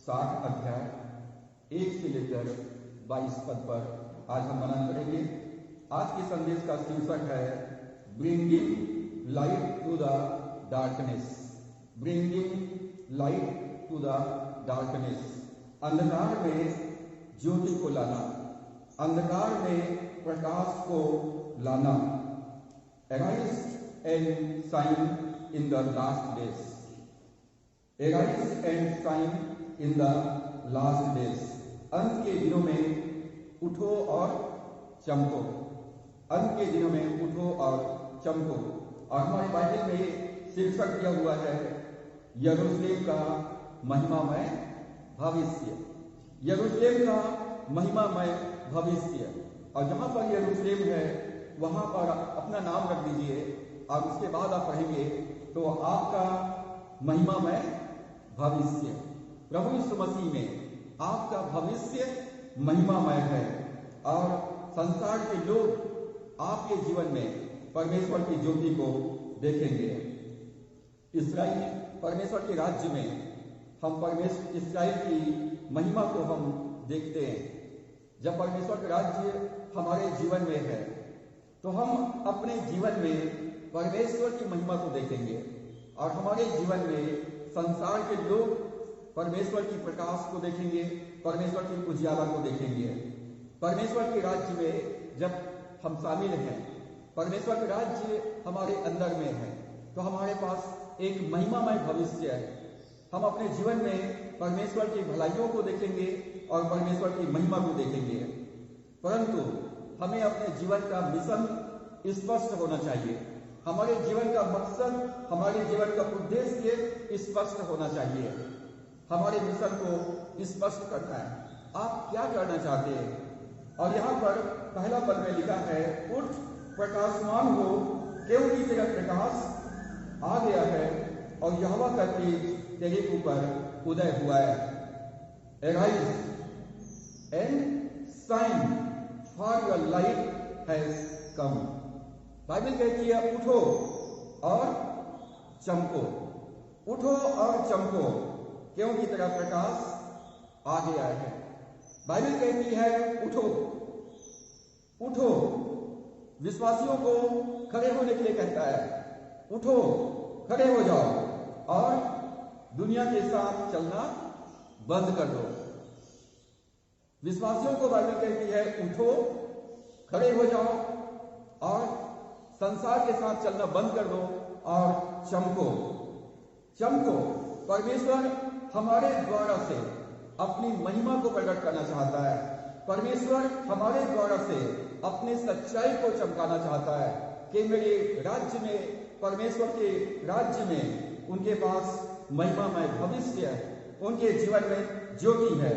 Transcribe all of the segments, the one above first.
60 अध्याय 1 से लेकर 22 पद पर आज हम मनन करेंगे। आज के संदेश का शीर्षक है bringing light to the darkness. Bringing light to the darkness. अंधकार में ज्योति को लाना, अंधकार में प्रकाश को लाना। Arise and shine in the last days. Arise and shine in the last days. अंत के दिनों में उठो और चमको। अंत के दिनों में उठो और चमको। और हमारे बाइबल में शीर्षक दिया हुआ है यरूशलेम का महिमामय भविष्य। यरूशलेम का महिमामय भविष्य। और जहां पर यरूशलेम है वहां पर अपना नाम रख दीजिए और उसके बाद आप पढ़ेंगे तो आपका महिमामय भविष्य। प्रभु यीशु मसीह में आपका भविष्य महिमामय है और संसार के लोग आपके जीवन में परमेश्वर की ज्योति को देखेंगे। इस्राएल परमेश्वर के राज्य में हम इस्राएल की महिमा को हम देखते हैं। जब परमेश्वर का राज्य हमारे जीवन में है तो हम अपने जीवन में परमेश्वर की महिमा को देखेंगे और हमारे जीवन में संसार के लोग परमेश्वर की प्रकाश को देखेंगे, परमेश्वर की उजियाला को देखेंगे। परमेश्वर के राज्य में जब हम शामिल हैं, परमेश्वर का राज्य हमारे अंदर में है तो हमारे पास एक महिमामय भविष्य है। हम अपने जीवन में परमेश्वर की भलाइयों को देखेंगे और परमेश्वर की महिमा को देखेंगे। परंतु हमें अपने जीवन का मिशन स्पष्ट होना चाहिए। हमारे जीवन का मकसद, हमारे जीवन का उद्देश्य स्पष्ट होना चाहिए। हमारे मिशन को स्पष्ट करना है। आप क्या करना चाहते हैं? और यहाँ पर पहला पद में लिखा है, उठ प्रकाशमान हो, क्योंकि तेरा प्रकाश आ गया है और यहोवा का तेज तेरे ऊपर उदय हुआ है। Arise and shine, for your light has come. Bible कहती है उठो और चमको। उठो और चमको क्योंकि तेरा प्रकाश आ गया है। बाइबल कहती है उठो। उठो विश्वासियों को खड़े होने के लिए कहता है। उठो, खड़े हो जाओ और दुनिया के साथ चलना बंद कर दो। विश्वासियों को बाइबल कहती है उठो, खड़े हो जाओ और संसार के साथ चलना बंद कर दो और चमको। चमको। परमेश्वर हमारे द्वारा से अपनी महिमा को प्रकट करना चाहता है। परमेश्वर हमारे द्वारा से अपने सच्चाई को चमकाना चाहता है कि मेरे राज्य में, परमेश्वर के राज्य में उनके पास महिमामय भविष्य है, उनके जीवन में ज्योति है।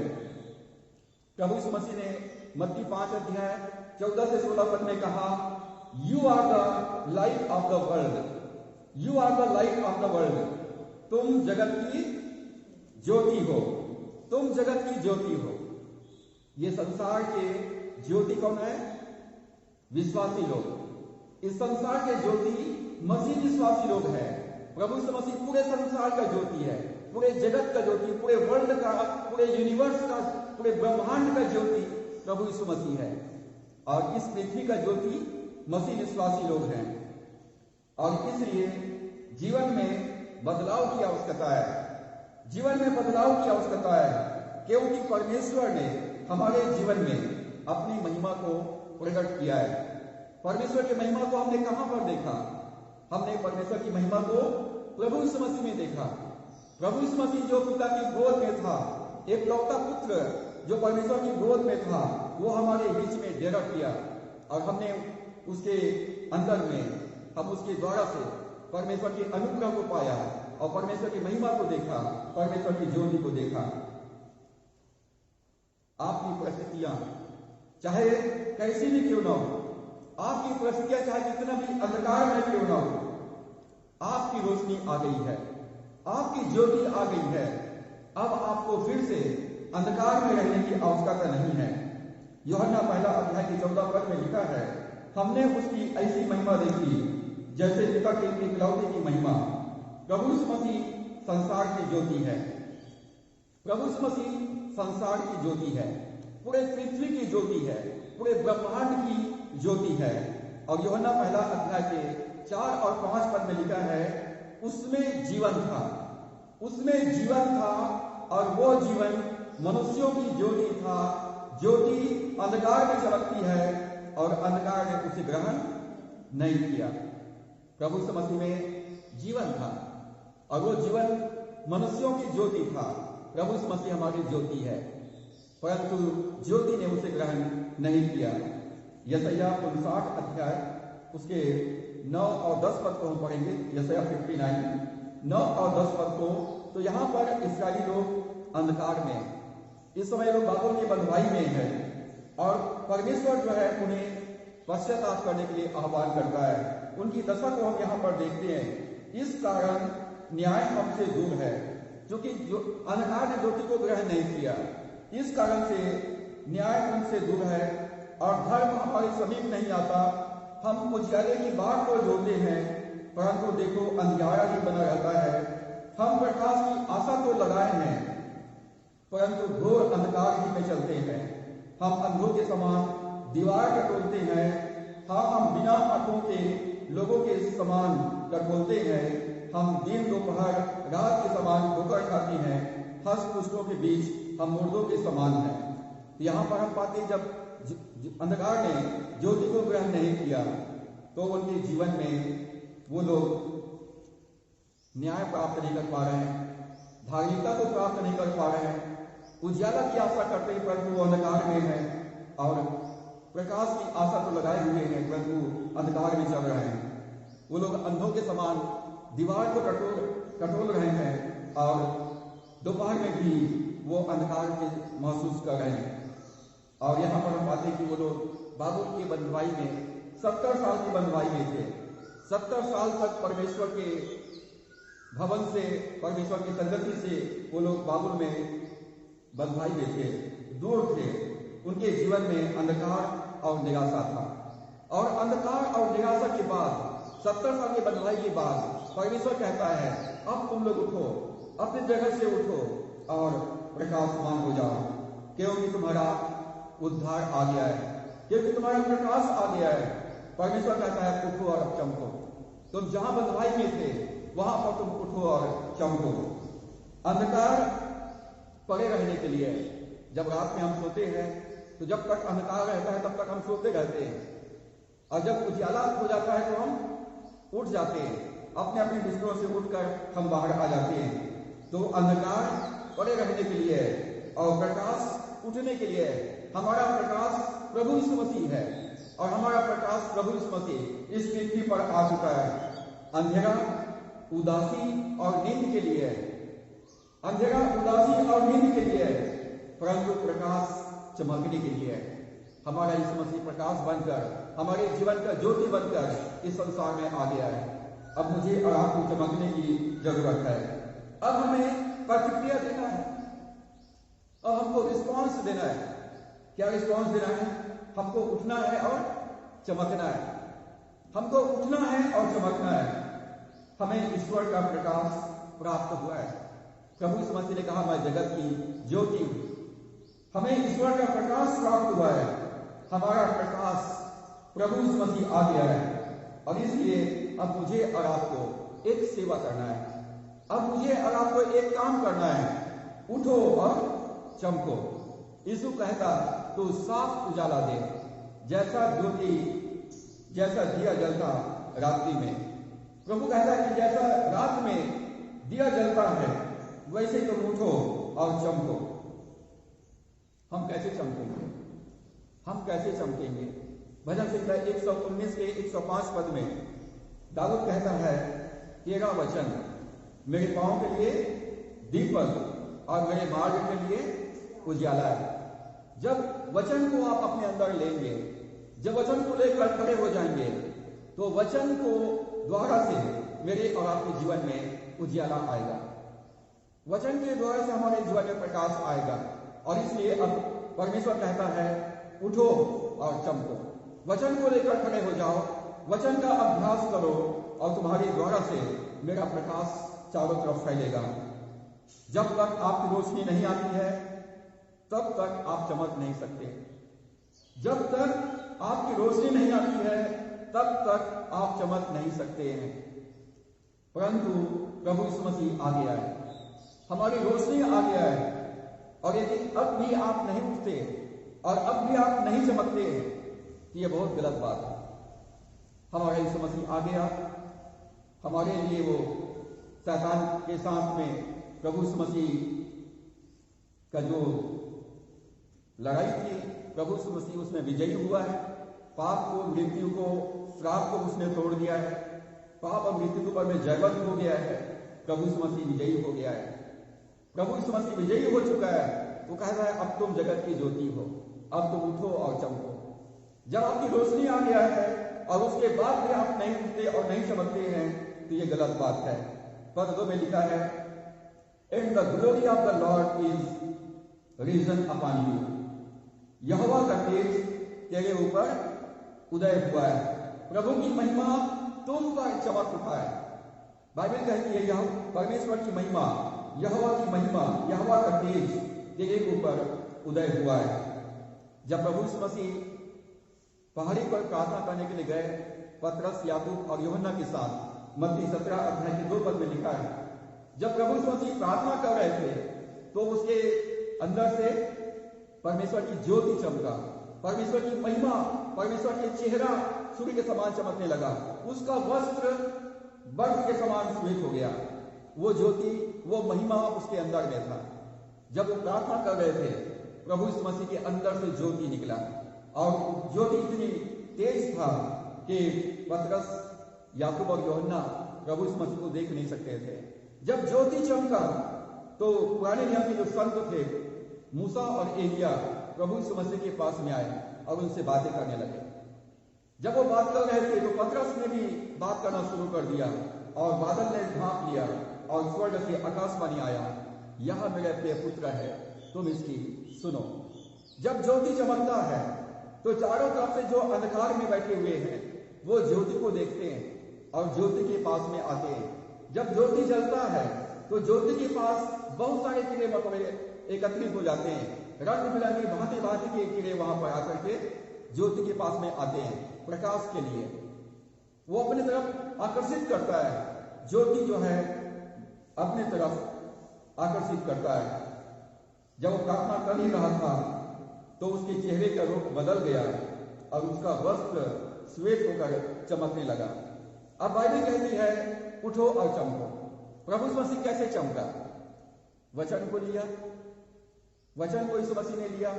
प्रभु यीशु मसीह ने मत्ती 5 अध्याय 14 से 16 पद में कहा, you are the light of the world. You are the light of the world. तुम जगत की ज्योति हो। तुम जगत की ज्योति हो। ये संसार के ज्योति कौन है? विश्वासी लोग। इस संसार के ज्योति मसीह विश्वासी लोग हैं। प्रभु यीशु मसीह पूरे संसार का ज्योति है, पूरे जगत का ज्योति, पूरे वर्ल्ड का, पूरे यूनिवर्स का, पूरे ब्रह्मांड का ज्योति प्रभु यीशु मसीह है। और इस पृथ्वी का ज्योति मसीह विश्वासी लोग हैं। और इसलिए जीवन में बदलाव की आवश्यकता है। जीवन में बदलाव की आवश्यकता है क्योंकि परमेश्वर ने हमारे जीवन में अपनी महिमा को प्रकट किया है। परमेश्वर की महिमा को हमने कहां पर देखा? हमने परमेश्वर की महिमा को प्रभु यीशु मसीह में देखा। प्रभु यीशु मसीह जो पिता की गोद में था, एक लौता पुत्र जो परमेश्वर की गोद में था, वो हमारे बीच में डेरा किया और हमने उसके अंदर में, हम उसके द्वारा से परमेश्वर के अनुग्रह को पाया और परमेश्वर की महिमा को देखा, परमेश्वर की ज्योति को देखा। आपकी परिस्थितियां चाहे कैसी भी क्यों ना हो, आपकी परिस्थितियां चाहे कितना भी अंधकार में क्यों ना हो, आपकी रोशनी आ गई है, आपकी ज्योति आ गई है। अब आपको फिर से अंधकार में रहने की आवश्यकता नहीं है। यूहन्ना पहला अध्याय की 14 पद में लिखा है, हमने उसकी ऐसी महिमा देखी जैसे पिता के इकलौते की महिमा। प्रभु यीशु मसीह संसार की ज्योति है। प्रभु यीशु मसीह संसार की ज्योति है, पूरे पृथ्वी की ज्योति है, पूरे ब्रह्मांड की ज्योति है। और यूहन्ना पहला अध्याय के 4 और 5 पद में लिखा है, उसमें जीवन था, उसमें जीवन था और वो जीवन मनुष्यों की ज्योति था। ज्योति अंधकार में चमकती है और अंधकार ने उसे ग्रहण नहीं किया। प्रभु यीशु मसीह में जीवन था और वो जीवन मनुष्यों की ज्योति था। प्रभु यीशु मसीह हमारी ज्योति है, परंतु ज्योति ने उसे ग्रहण नहीं किया। यशायाह 59 अध्याय उसके 9 और 10 पद को हम पढ़ेंगे। यशायाह 59 9 और 10 पद को। तो यहाँ पर इस्राएली लोग अंधकार में, इस समय लोग बाबुल की बंधुआई में है और परमेश्वर जो है उन्हें पश्चाताप करने के लिए आह्वान करता है। उनकी दशा को हम यहाँ पर देखते हैं। इस कारण न्याय हमसे दूर है, क्योंकि जो अंधकार ने ज्योति को ग्रहण नहीं किया, इस कारण से न्याय उनसे दूर है और धर्म हमारे समीप नहीं आता। हम उजियारे की बात को जोड़ते हैं, परंतु देखो अंधियारा ही बना रहता है। हम प्रकाश की आशा तो लगाए हैं, परंतु घोर अंधकार ही में चलते हैं। हम अंधों के समान दीवार टटोलते हैं, हम बिना आंखों के लोगों के समान टटोलते हैं। हम दिन दोपहर रात के समान ठोकर खाते हैं, हस्त पुष्टों के बीच हम मुर्दों के समान हैं। यहाँ पर हम पाते जब अंधकार ने ज्योति को ग्रहण नहीं किया, तो उनके जीवन में वो लोग न्याय प्राप्त नहीं कर पा रहे हैं, धार्मिकता को प्राप्त नहीं कर पा रहे हैं। उजियाला की आशा करते हैं, परंतु वो अंधकार में है, और प्रकाश की आशा तो लगाए हुए हैं, परंतु अंधकार में चल रहे हैं। वो लोग अंधों के समान दीवार को टटोल रहे हैं और दोपहर में भी वो अंधकार के महसूस कर रहे हैं। और यहाँ पर हम पाते हैं कि वो लोग बाबुल की बंधुआई में 70 साल की बंधुआई में थे। 70 साल तक परमेश्वर के भवन से, परमेश्वर की संगति से वो लोग बाबुल में बंधुआई में थे, दूर थे। उनके जीवन में अंधकार और निराशा था, और अंधकार और निराशा के बाद 70 साल की बंधुआई के बाद परमेश्वर कहता है, अब तुम लोग उठो, अपनी जगह से उठो और प्रकाशमान हो जाओ, क्योंकि तुम्हारा उद्धार आ गया है, क्योंकि तुम्हारा प्रकाश आ गया है। परमेश्वर कहता है उठो और अब चमको। तुम जहां बंधुआई में थे वहां पर तुम उठो और चमको। अंधकार पड़े रहने के लिए, जब रात में हम सोते हैं तो जब तक अंधकार रहता है तब तक हम सोते रहते हैं, और जब उजियाला हो जाता है तो हम उठ जाते हैं, अपने अपने बिस्तरों से उठकर हम बाहर आ जाते हैं। तो अंधकार पड़े रहने के लिए और प्रकाश उठने के लिए हमारा प्रकाश प्रभु यीशु मसीह है, और हमारा प्रकाश प्रभु यीशु मसीह इस पृथ्वी पर आ चुका है। अंधेरा, उदासी और नींद के लिए, अंधेरा, उदासी और नींद के लिए, परंतु प्रकाश चमकने के लिए। हमारा यीशु मसीह प्रकाश बनकर, हमारे जीवन का ज्योति बनकर इस संसार में आ गया है। अब मुझे और आपको चमकने की जरूरत है। अब हमें प्रतिक्रिया देना है, अब हमको रिस्पॉन्स देना है। क्या रिस्पॉन्स देना है? हमको उठना है और चमकना है। हमको उठना है और चमकना है। हमें ईश्वर का प्रकाश प्राप्त हुआ है। प्रभु यीशु मसीह ने कहा, मैं जगत की ज्योति हूं। हमें ईश्वर का प्रकाश प्राप्त हुआ है। हमारा प्रकाश प्रभु यीशु मसीह आ गया है, और इसलिए अब मुझे और आपको एक सेवा करना है। अब मुझे और आपको एक काम करना है, उठो और चमको। यीशु कहता, तो साफ उजाला दे, जैसा ज्योति, जैसा दिया जलता रात्रि में। प्रभु कहता है कि जैसा रात में दिया जलता है, वैसे तुम उठो और चमको। हम कैसे चमकेंगे? हम कैसे चमकेंगे? भजन संहिता 119 के 105 पद में दाऊद कहता है, तेरा वचन मेरे पांव के लिए दीपक और मेरे मार्ग के लिए उजाला है। जब वचन को आप अपने अंदर लेंगे, जब वचन को लेकर खड़े हो जाएंगे, तो वचन को द्वारा से मेरे और आपके जीवन में उजाला आएगा। वचन के द्वारा से हमारे जीवन में प्रकाश आएगा, और इसलिए अब परमेश्वर कहता है, उठो और चमको। वचन को लेकर खड़े हो जाओ, वचन का अभ्यास करो, और तुम्हारे द्वारा से मेरा प्रकाश चारों तरफ फैलेगा। जब तक आपकी रोशनी नहीं आती है तब तक आप चमक नहीं सकते। जब तक आपकी रोशनी नहीं आती है तब तक आप चमक नहीं सकते हैं। परंतु प्रभु यीशु मसीह आ गया है, हमारी रोशनी आ गया है, और यदि अब भी आप नहीं उठते और अब भी आप नहीं चमकते हैं तो यह बहुत गलत बात है। हमारा यीशु मसीह आ गया, हमारे लिए वो शैतान के साथ में प्रभु यीशु मसीह का जो लड़ाई थी, प्रभु यीशु मसीह उसमें विजयी हुआ है। पाप को, मृत्यु को, श्राप को उसने तोड़ दिया है। पाप और मृत्यु के ऊपर में जयवंत हो गया है। प्रभु यीशु मसीह विजयी हो गया है। प्रभु यीशु मसीह विजयी हो चुका है। वो कहता है अब तुम जगत की ज्योति हो, अब तुम उठो और चमको। जब आपकी रोशनी आ गया है और उसके बाद भी आप नहीं उठते और नहीं चमकते हैं तो ये गलत बात है। पद 2 में लिखा है, and the glory of the Lord is risen upon you. यहोवा का तेज तेरे ऊपर उदय हुआ है। प्रभु की महिमा तुम पर चमक उठा है। बाइबल कहती है यह परमेश्वर की महिमा, यहोवा की महिमा, यहोवा का तेज तेरे ऊपर उदय हुआ है। जब प्रभु यीशु मसीह पहाड़ी पर प्रार्थना करने के लिए गए, पतरस, याकूब और यूहन्ना के साथ, मत्ती 17 अध्याय के 2 पद में लिखा है, जब प्रभु यीशु मसीह प्रार्थना कर रहे थे तो उसके अंदर से परमेश्वर की ज्योति चमका, परमेश्वर की महिमा, परमेश्वर के चेहरा सूर्य के समान चमकने लगा। उसका वस्त्र बर्फ के समान श्वेत हो गया। वो ज्योति, वो महिमा उसके अंदर में था। जब वो प्रार्थना कर रहे थे, प्रभु यीशु मसीह के अंदर से ज्योति निकला, और ज्योति इतनी तेज था कि पतरस, याकूब और यूहन्ना प्रभु यीशु मसीह को देख नहीं सकते थे। जब ज्योति चमका तो पुराने नियम के जो संत थे, मूसा और एलिया, प्रभु यीशु मसीह के पास में आए और उनसे बातें करने लगे। जब वो बात कर रहे थे तो पतरस ने भी बात करना शुरू कर दिया, और बादल ने ढांप लिया और स्वर्ग से आकाशवाणी आया, यह मेरे प्रिय पुत्र है, तुम इसकी सुनो। जब ज्योति चमकता है तो चारों तरफ से जो अंधकार में बैठे हुए हैं वो ज्योति को देखते हैं और ज्योति के पास में आते हैं। जब ज्योति जलता है तो ज्योति के पास बहुत सारे कीड़े मकोड़े एकत्रित हो जाते हैं। रंग बिरंगी भांति भांति के कीड़े वहां पर आकर के ज्योति के पास में आते हैं प्रकाश के लिए। वो अपनी तरफ आकर्षित करता है, ज्योति जो है अपनी तरफ आकर्षित करता है। जब वो प्रार्थना कर ही रहा था तो उसके चेहरे का रूप बदल गया और उसका वस्त्र श्वेत होकर चमकने लगा। अब बाइबल कहती है उठो और चमको। प्रभु यीशु मसीह कैसे चमका? वचन को लिया, वचन को यीशु मसीह ने लिया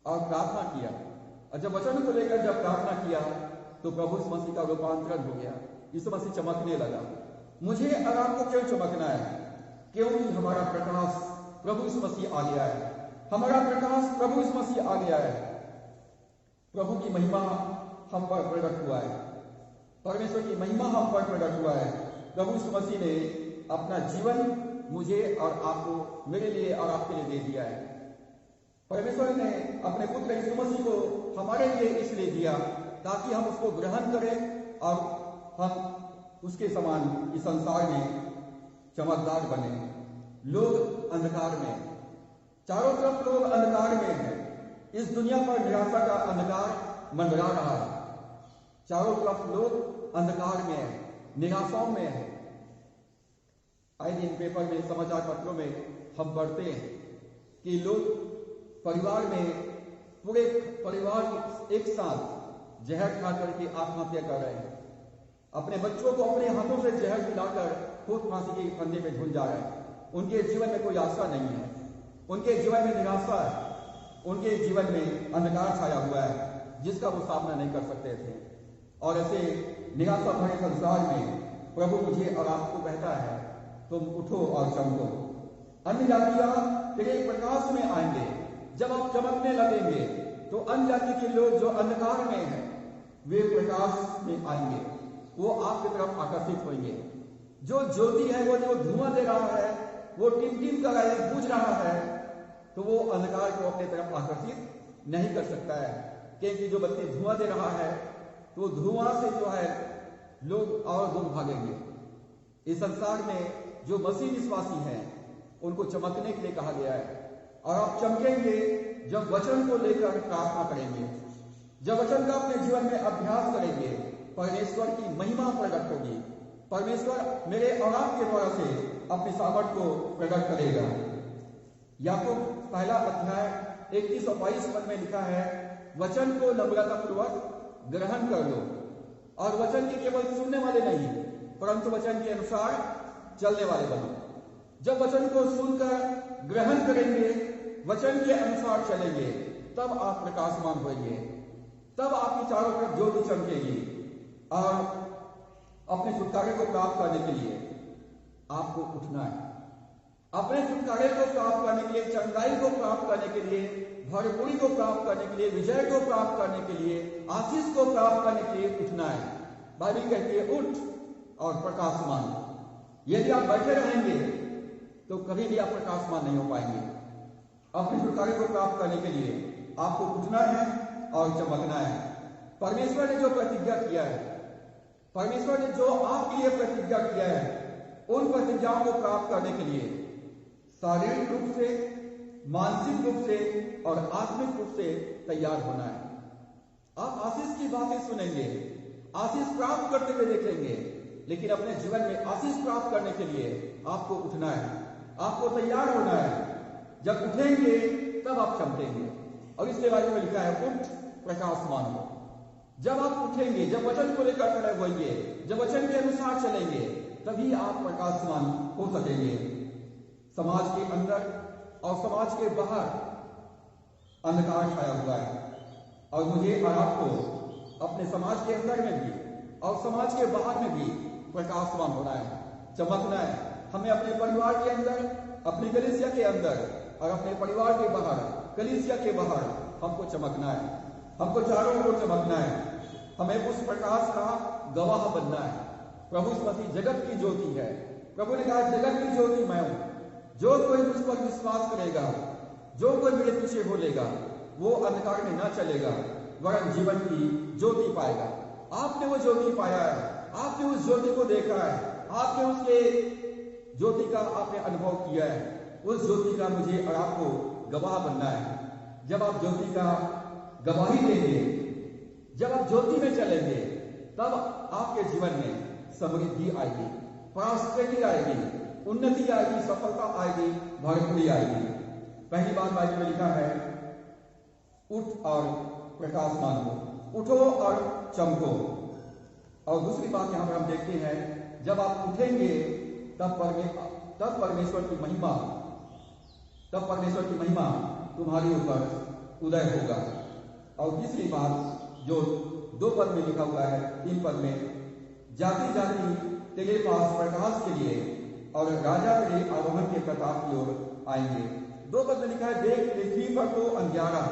और प्रार्थना किया, और जब वचन को लेकर जब प्रार्थना किया तो प्रभु यीशु मसीह का रूपांतरण हो गया। यीशु मसीह चमकने लगा। मुझे और आपको क्यों चमकना है? क्योंकि हमारा प्रकाश प्रभु यीशु मसीह आ गया है। हमारा प्रकाश प्रभु यीशु मसीह आ गया है। प्रभु की महिमा हम पर प्रकट हुआ है, परमेश्वर की महिमा हम पर प्रकट हुआ है। प्रभु यीशु मसीह ने अपना जीवन मुझे और आपको, मेरे लिए और आपके लिए दे दिया है। परमेश्वर ने अपने पुत्र यीशु मसीह को हमारे लिए इसलिए दिया ताकि हम उसको ग्रहण करें और हम उसके समान इस संसार में चमकदार बने। लोग अंधकार में, चारों तरफ लोग अंधकार में हैं। इस दुनिया पर निराशा का अंधकार मंडरा रहा है। चारों तरफ लोग अंधकार में हैं, निराशाओं में हैं। आए दिन पेपर में, समाचार पत्रों में हम पढ़ते हैं कि लोग परिवार में, पूरे परिवार एक साथ जहर खा करके आत्महत्या कर रहे हैं। अपने बच्चों को अपने हाथों से जहर पिलाकर खुद फांसी के फंदे पे झूल जा रहे हैं। उनके जीवन में कोई आशा नहीं है, उनके जीवन में निराशा है, उनके जीवन में अंधकार छाया हुआ है जिसका वो सामना नहीं कर सकते थे। और ऐसे निराशा भरे संसार में प्रभु मुझे और आपको कहता है तुम उठो और चमको। अन्य जातियां तेरे प्रकाश में आएंगे। जब आप चमकने लगेंगे तो अन्य जाति के लोग जो अंधकार में हैं वे प्रकाश में आएंगे, वो आपकी तरफ आकर्षित होंगे। जो ज्योति है, वो जो धुआं दे रहा है, वो टिम कर रहा है, बुझ रहा है, तो वो अंधकार को अपने तरफ आकर्षित नहीं कर सकता है। क्योंकि जो बत्ती धुआं दे रहा है तो धुआं से जो है लोग और दूर भागेंगे। इस संसार में जो मसीह विश्वासी हैं उनको चमकने के लिए कहा गया है। और आप चमकेंगे जब वचन को लेकर प्रार्थना करेंगे, जब वचन का अपने जीवन में अभ्यास करेंगे, परमेश्वर की महिमा प्रकट होगी। परमेश्वर मेरे और आपके द्वारा से अपनी सामर्थ को प्रकट करेगा। याकूब पहला अध्याय 21 और 22 पद में लिखा है, वचन को नम्रतापूर्वक ग्रहण कर लो और वचन के केवल सुनने वाले नहीं, परंतु वचन के अनुसार चलने वाले बनो। जब वचन को सुनकर ग्रहण करेंगे, वचन के अनुसार चलेंगे, तब आप प्रकाशमान होंगे, तब आपकी चारों तरफ ज्योति चमकेगी। और अपने छुटकारे को प्राप्त करने के लिए आपको उठना है। अपने छुटकारे को प्राप्त करने के लिए, चंगाई को प्राप्त करने के लिए, भरपूरी को प्राप्त करने के लिए, विजय को प्राप्त करने के लिए, आशीष को प्राप्त करने के लिए उठना है। बाइबल कहती है उठ और प्रकाशमान। यदि आप बैठे रहेंगे तो कभी भी आप प्रकाशमान नहीं हो पाएंगे। अपने छुटकारे को प्राप्त करने के लिए आपको उठना है और चमकना है। परमेश्वर ने जो प्रतिज्ञा किया है, परमेश्वर ने जो आपके लिए प्रतिज्ञा किया है, उन प्रतिज्ञाओं को प्राप्त करने के लिए शारीरिक रूप से, मानसिक रूप से और आत्मिक रूप से तैयार होना है। आप आशीष की बातें सुनेंगे, आशीष प्राप्त करते हुए देखेंगे, लेकिन अपने जीवन में आशीष प्राप्त करने के लिए आपको उठना है, आपको तैयार होना है। जब उठेंगे तब आप चमकेंगे। और इसके बारे में लिखा है उठ प्रकाशमान हो। जब आप उठेंगे, जब वचन को लेकर खड़े होंगे, जब वचन के अनुसार चलेंगे, तभी आप प्रकाशमान हो सकेंगे। समाज के अंदर और समाज के बाहर अंधकार छाया हुआ है, और मुझे और आपको अपने समाज के अंदर में भी और समाज के बाहर में भी प्रकाशमान होना है, चमकना है। हमें अपने परिवार के अंदर, अपनी कलीसिया के अंदर और अपने परिवार के बाहर, कलीसिया के बाहर हमको चमकना है, हमको चारों ओर चमकना है। हमें उस प्रकाश का गवाह बनना है। प्रभु मसीह जगत की ज्योति है। प्रभु ने कहा जगत की ज्योति मैं हूं, जो कोई मुझ पर विश्वास करेगा, जो कोई मेरे पीछे बोलेगा, वो अंधकार में ना चलेगा वरन जीवन की ज्योति पाएगा। आपने वो ज्योति पाया है, आपने उस ज्योति को देखा है, आपने उसके ज्योति का आपने अनुभव किया है। उस ज्योति का मुझे और आपको गवाह बनना है। जब आप ज्योति का गवाही देंगे, जब आप ज्योति में चलेंगे, तब आपके जीवन में समृद्धि आएगी, प्रॉस्पेरिटी आएगी, उन्नति आएगी, सफलता आएगी, भरपूरी आएगी। पहली बात बाइबल में लिखा है उठ और प्रकाशमान हो, उठो और चमको। और दूसरी बात यहां पर हम देखते हैं, जब आप उठेंगे तब परमेश्वर की महिमा, तब परमेश्वर की महिमा तुम्हारे ऊपर उदय होगा। और तीसरी बात जो 2 पद में लिखा हुआ है, 3 पद में, जाति जाति तेरे पास प्रकाश के लिए और राजा तेरे आरोहण के प्रताप की ओर आएंगे। 2 पद में लिखा है, देख पृथ्वी पर तो अंधियारा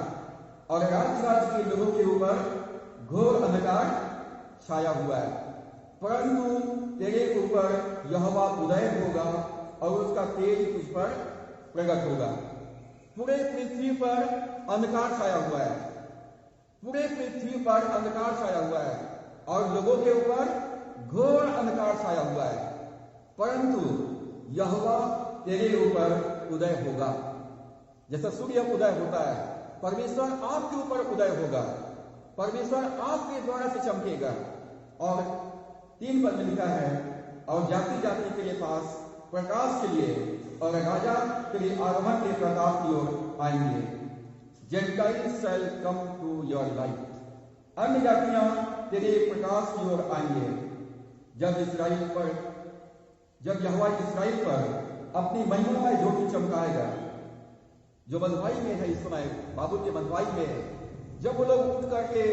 और राज्य राज्य के लोगों के ऊपर घोर अंधकार छाया हुआ है, परंतु तेरे ऊपर यहोवा उदय होगा और उसका तेज तुझ पर प्रकट होगा। पूरे पृथ्वी पर अंधकार छाया हुआ है, पूरे पृथ्वी पर अंधकार छाया हुआ है और लोगों के ऊपर घोर अंधकार छाया हुआ है, परंतु यहोवा तेरे ऊपर उदय होगा। जैसा सूर्य उदय होता है, परमेश्वर आपके ऊपर उदय होगा, परमेश्वर आपके द्वारा से चमकेगा। और 3 पद में लिखा है, और जाति जाति के पास प्रकाश के लिए और राजा के लिए आरोहण के प्रताप की ओर आएंगे। Gentiles shall come to your light, अन्य जातियां तेरे प्रकाश की ओर आएंगे। जब यहोवा इस्राएल पर अपनी महिमामय ज्योति चमकाएगा, जो बंधुआई में है इस समय, बाबू के बंधुआई में है, जब वो लोग उठ करके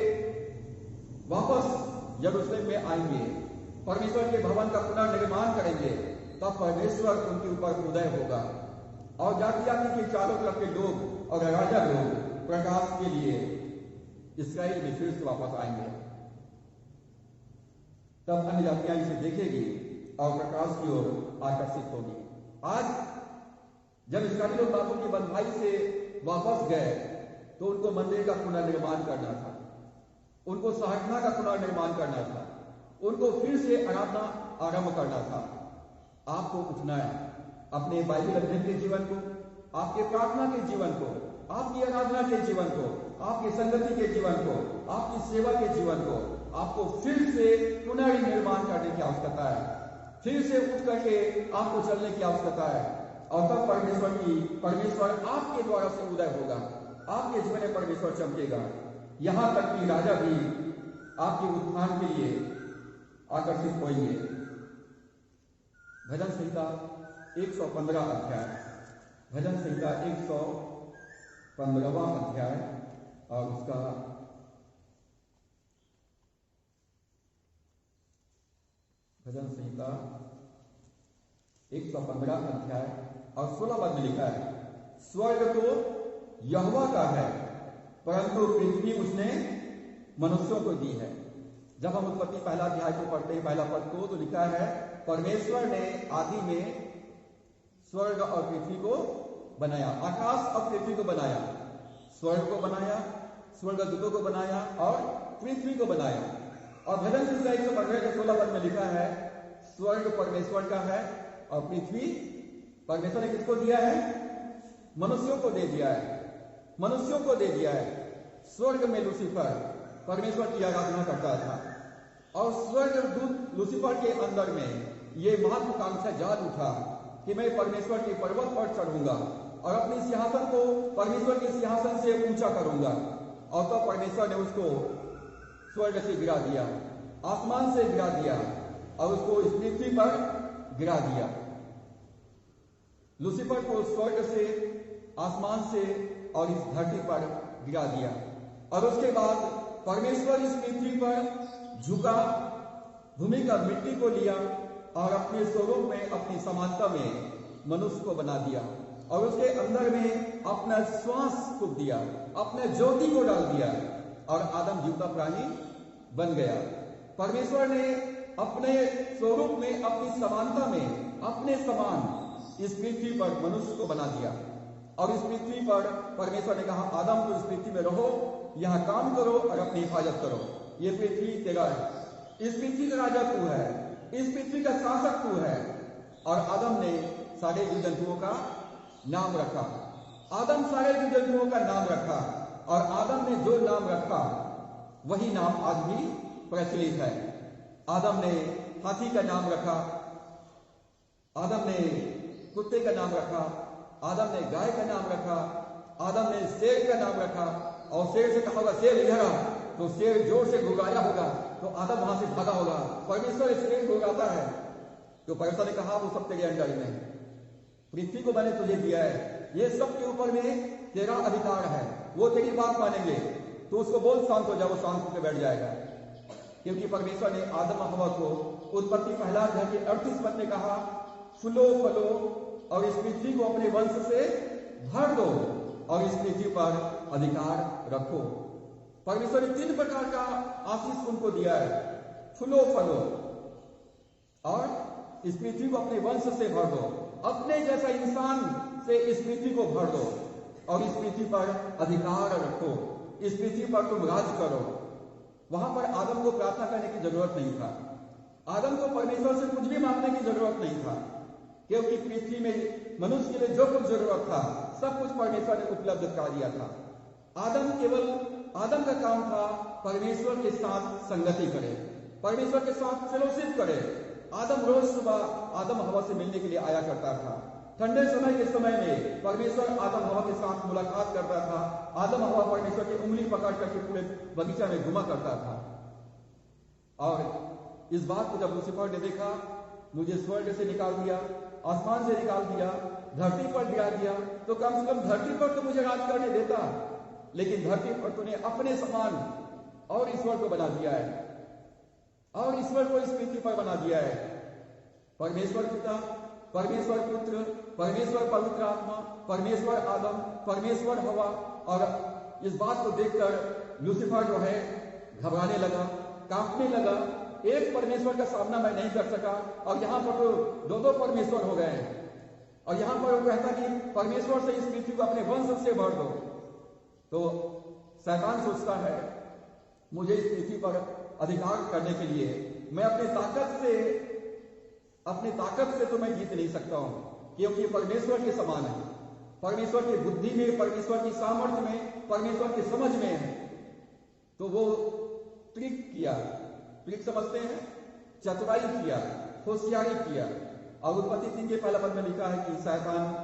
वापस यरूशलेम में आएंगे, परमेश्वर के भवन का पुनर्निर्माण करेंगे, तब परमेश्वर उनके ऊपर उदय होगा और जाति जाति के चारों तरफ के लोग और राजा लोग प्रकाश के लिए इस्राएल में फिर से वापस आएंगे। तब अन्य जातियां इसे देखेगी और प्रकाश की ओर आकर्षित होगी। आज जब इस्राएली लोग बाबू की बंधुआई से वापस गए तो उनको मंदिर का पुनर्निर्माण करना था, उनको साधना का पुनर्निर्माण करना था, उनको फिर से आराधना आरंभ करना था। आपको उठना है, अपने बाइबल अध्ययन के जीवन को, आपके प्रार्थना के जीवन को, आपकी आराधना के जीवन को, आपकी संगति के जीवन को, आपकी सेवा के जीवन को आपको फिर से पुनर्निर्माण करने की आवश्यकता है। फिर से उठ करके आपको चलने की आवश्यकता है। और तब परमेश्वर आपके द्वारा से उदय होगा, आपके जीवन में परमेश्वर चमकेगा। यहां तक कि राजा भी आपके उत्थान के लिए आकर्षित होंगे। भजन संहिता 115 अध्याय, भजन संहिता 115वां अध्याय और उसका भजन संहिता 115 अध्याय और 16 पद में लिखा है, स्वर्ग तो यहोवा का है, परंतु पृथ्वी उसने मनुष्यों को दी है। जब हम उत्पत्ति पहला अध्याय को पढ़ते हैं, पहला पद को, तो लिखा है परमेश्वर ने आदि में स्वर्ग और पृथ्वी को बनाया, आकाश और पृथ्वी को बनाया, स्वर्ग को बनाया, स्वर्गदूतों को बनाया और पृथ्वी को बनाया। और भजन संहिता 115 के 16 पद में लिखा है, स्वर्ग परमेश्वर का है और पृथ्वी परमेश्वर ने किसको दिया है? मनुष्यों को दे दिया है, मनुष्यों को दे दिया है। स्वर्ग में लूसीफर परमेश्वर की आराधना करता था और स्वर्गदूत लूसीफर के अंदर में ये महत्वाकांक्षा जाग उठा कि मैं परमेश्वर के पर्वत पर चढ़ूंगा और अपने सिंहासन को परमेश्वर के सिंहासन से ऊंचा करूंगा। और तो परमेश्वर ने उसको स्वर्ग से गिरा दिया, आसमान से गिरा दिया और उसको इस पृथ्वी पर गिरा दिया। लूसीफर को स्वर्ग से, आसमान से और इस धरती पर गिरा दिया। और उसके बाद परमेश्वर इस पृथ्वी पर झुका, भूमि का मिट्टी को लिया और अपने स्वरूप में, अपनी समानता में मनुष्य को बना दिया और उसके अंदर में अपना श्वास फूंक दिया, अपने ज्योति को डाल दिया और आदम जीवता प्राणी बन गया। परमेश्वर ने अपने स्वरूप में, अपनी समानता में, अपने समान इस पृथ्वी पर मनुष्य को बना दिया। और इस पृथ्वी पर परमेश्वर ने कहा, आदम तो इस पृथ्वी में रहो, यहां काम करो और अपनी हिफाजत करो। ये पृथ्वी तेरा है, इस पृथ्वी का राजा तू है, इस पृथ्वी का शासक तू है। और आदम ने सारे जीव जंतुओं का नाम रखा, आदम सारे जीव जंतुओं का नाम रखा और आदम ने जो नाम रखा वही नाम आज भी प्रचलित है। आदम ने हाथी का नाम रखा, आदम ने कुत्ते का नाम रखा, आदम ने गाय का नाम रखा, आदम ने शेर का नाम रखा। और शेर से कहा होगा शेर इधर आ, तो शेर जोर से घुगाया होगा तो आदम वहां से भागा होगा। परमेश्वर शेर घुगाता है तो परमेश्वर ने कहा वो सब तेरे अंडर में, पृथ्वी को मैंने तुझे दिया है, ये सब के ऊपर में तेरा अधिकार है, वो तेरी बात मानेंगे तो उसको बोल शांत हो जाओ, वो शांत होकर बैठ जाएगा। क्योंकि परमेश्वर ने आदम और हवा को उत्पत्ति पहला अध्याय के 38 पद में कहा, फूलो फलो और इस पृथ्वी को अपने वंश से भर दो और इस पृथ्वी पर अधिकार रखो। परमेश्वर ने 3 प्रकार का आशीष उनको दिया है, फूलो फलो और इस पृथ्वी को अपने वंश से भर दो, अपने जैसा इंसान से इस पृथ्वी को भर दो और इस पृथ्वी पर अधिकार रखो, इस पृथ्वी पर तुम राज करो। वहां पर आदम को प्रार्थना करने की जरूरत नहीं था, आदम को परमेश्वर से कुछ भी मांगने की जरूरत नहीं था, क्योंकि पृथ्वी में मनुष्य के लिए जो कुछ जरूरत था सब कुछ परमेश्वर ने उपलब्ध करा दिया था। आदम का काम था परमेश्वर के साथ संगति करे, परमेश्वर के साथ फेलोशिप करे। आदम रोज सुबह आदम हवा से मिलने के लिए आया करता था। ठंडे समय के समय में परमेश्वर आदम हवा के साथ मुलाकात करता था। आदम हवा परमेश्वर की उंगली पकड़ करके पूरे बगीचा में घुमा करता था। और इस बात को जब लूसीफर ने देखा, मुझे स्वर्ग से निकाल दिया, आसमान से निकाल दिया, धरती पर गिरा दिया, तो कम से कम धरती पर तो मुझे राज करने देता, लेकिन धरती पर तूने अपने समान और ईश्वर को बना दिया है और ईश्वर को इस पृथ्वी पर बना दिया है। परमेश्वर पिता, परमेश्वर पुत्र, परमेश्वर पवित्र आत्मा, परमेश्वर आदम, परमेश्वर हवा। और इस बात को देखकर लूसीफर जो है घबराने लगा, कांपने लगा। एक परमेश्वर का सामना मैं नहीं कर सका और यहां पर तो 2 परमेश्वर हो गए और यहां पर वो कहता कि परमेश्वर से इस पृथ्वी को अपने वंश से भर दो। तो शैतान सोचता है मुझे इस पृथ्वी पर अधिकार करने के लिए मैं अपनी ताकत से तो मैं जीत नहीं सकता हूं, क्योंकि परमेश्वर के समान है, परमेश्वर की बुद्धि में, परमेश्वर की सामर्थ्य में, परमेश्वर की समझ में है। तो वो ट्रिक किया, ट्रिक समझते हैं, चतुराई किया, होशियारी किया। और उत्पत्ति 3 के पहला पद में लिखा है कि शैतान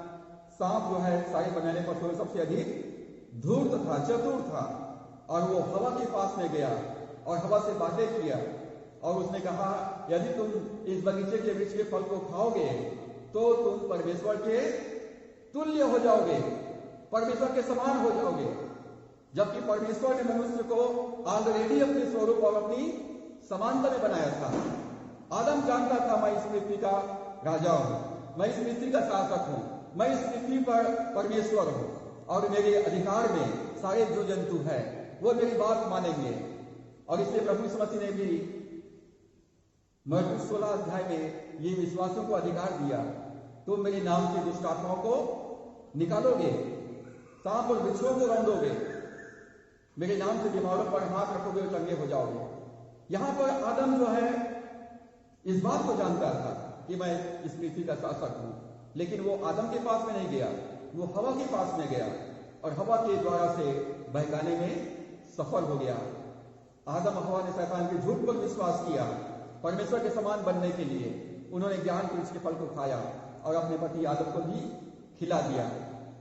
सांप जो है सारे बनाने पर सबसे अधिक धूर्त था, चतुर था, और वो हवा के पास में गया और हवा से बातें किया और उसने कहा यदि तुम इस बगीचे के वृक्ष के फल को खाओगे तो तुम परमेश्वर के तुल्य हो जाओगे, परमेश्वर के समान हो जाओगे। जबकि परमेश्वर ने मनुष्य को ऑलरेडी अपने स्वरूप और अपनी समानता में बनाया था। आदम जानता था मैं इस पृथ्वी का राजा हूं, मैं इस पृथ्वी का शासक हूं, मैं इस पृथ्वी पर परमेश्वर हूं और मेरे अधिकार में सारे जो जंतु है वो मेरी बात मानेंगे। और इसलिए प्रभु यीशु मसीह ने भी मरकुस 16 अध्याय में ये विश्वासियों को अधिकार दिया, तुम मेरे नाम से दुष्ट आत्माओं को निकालोगे, सांप और बिच्छुओं को रौंदोगे, मेरे नाम से बीमारों पर हाथ रखोगे और चंगे हो जाओगे। यहां पर आदम जो है इस बात को जानता था कि मैं इस पृथ्वी का शासक हूं, लेकिन वो आदम के पास में नहीं गया, वो हवा के पास में गया और हवा के द्वारा से बहकाने में सफल हो गया। आदम हवा ने शैतान के झूठ पर विश्वास किया, परमेश्वर के समान बनने के लिए उन्होंने ज्ञान वृक्ष के फल को खाया और अपने पति आदम को भी खिला दिया।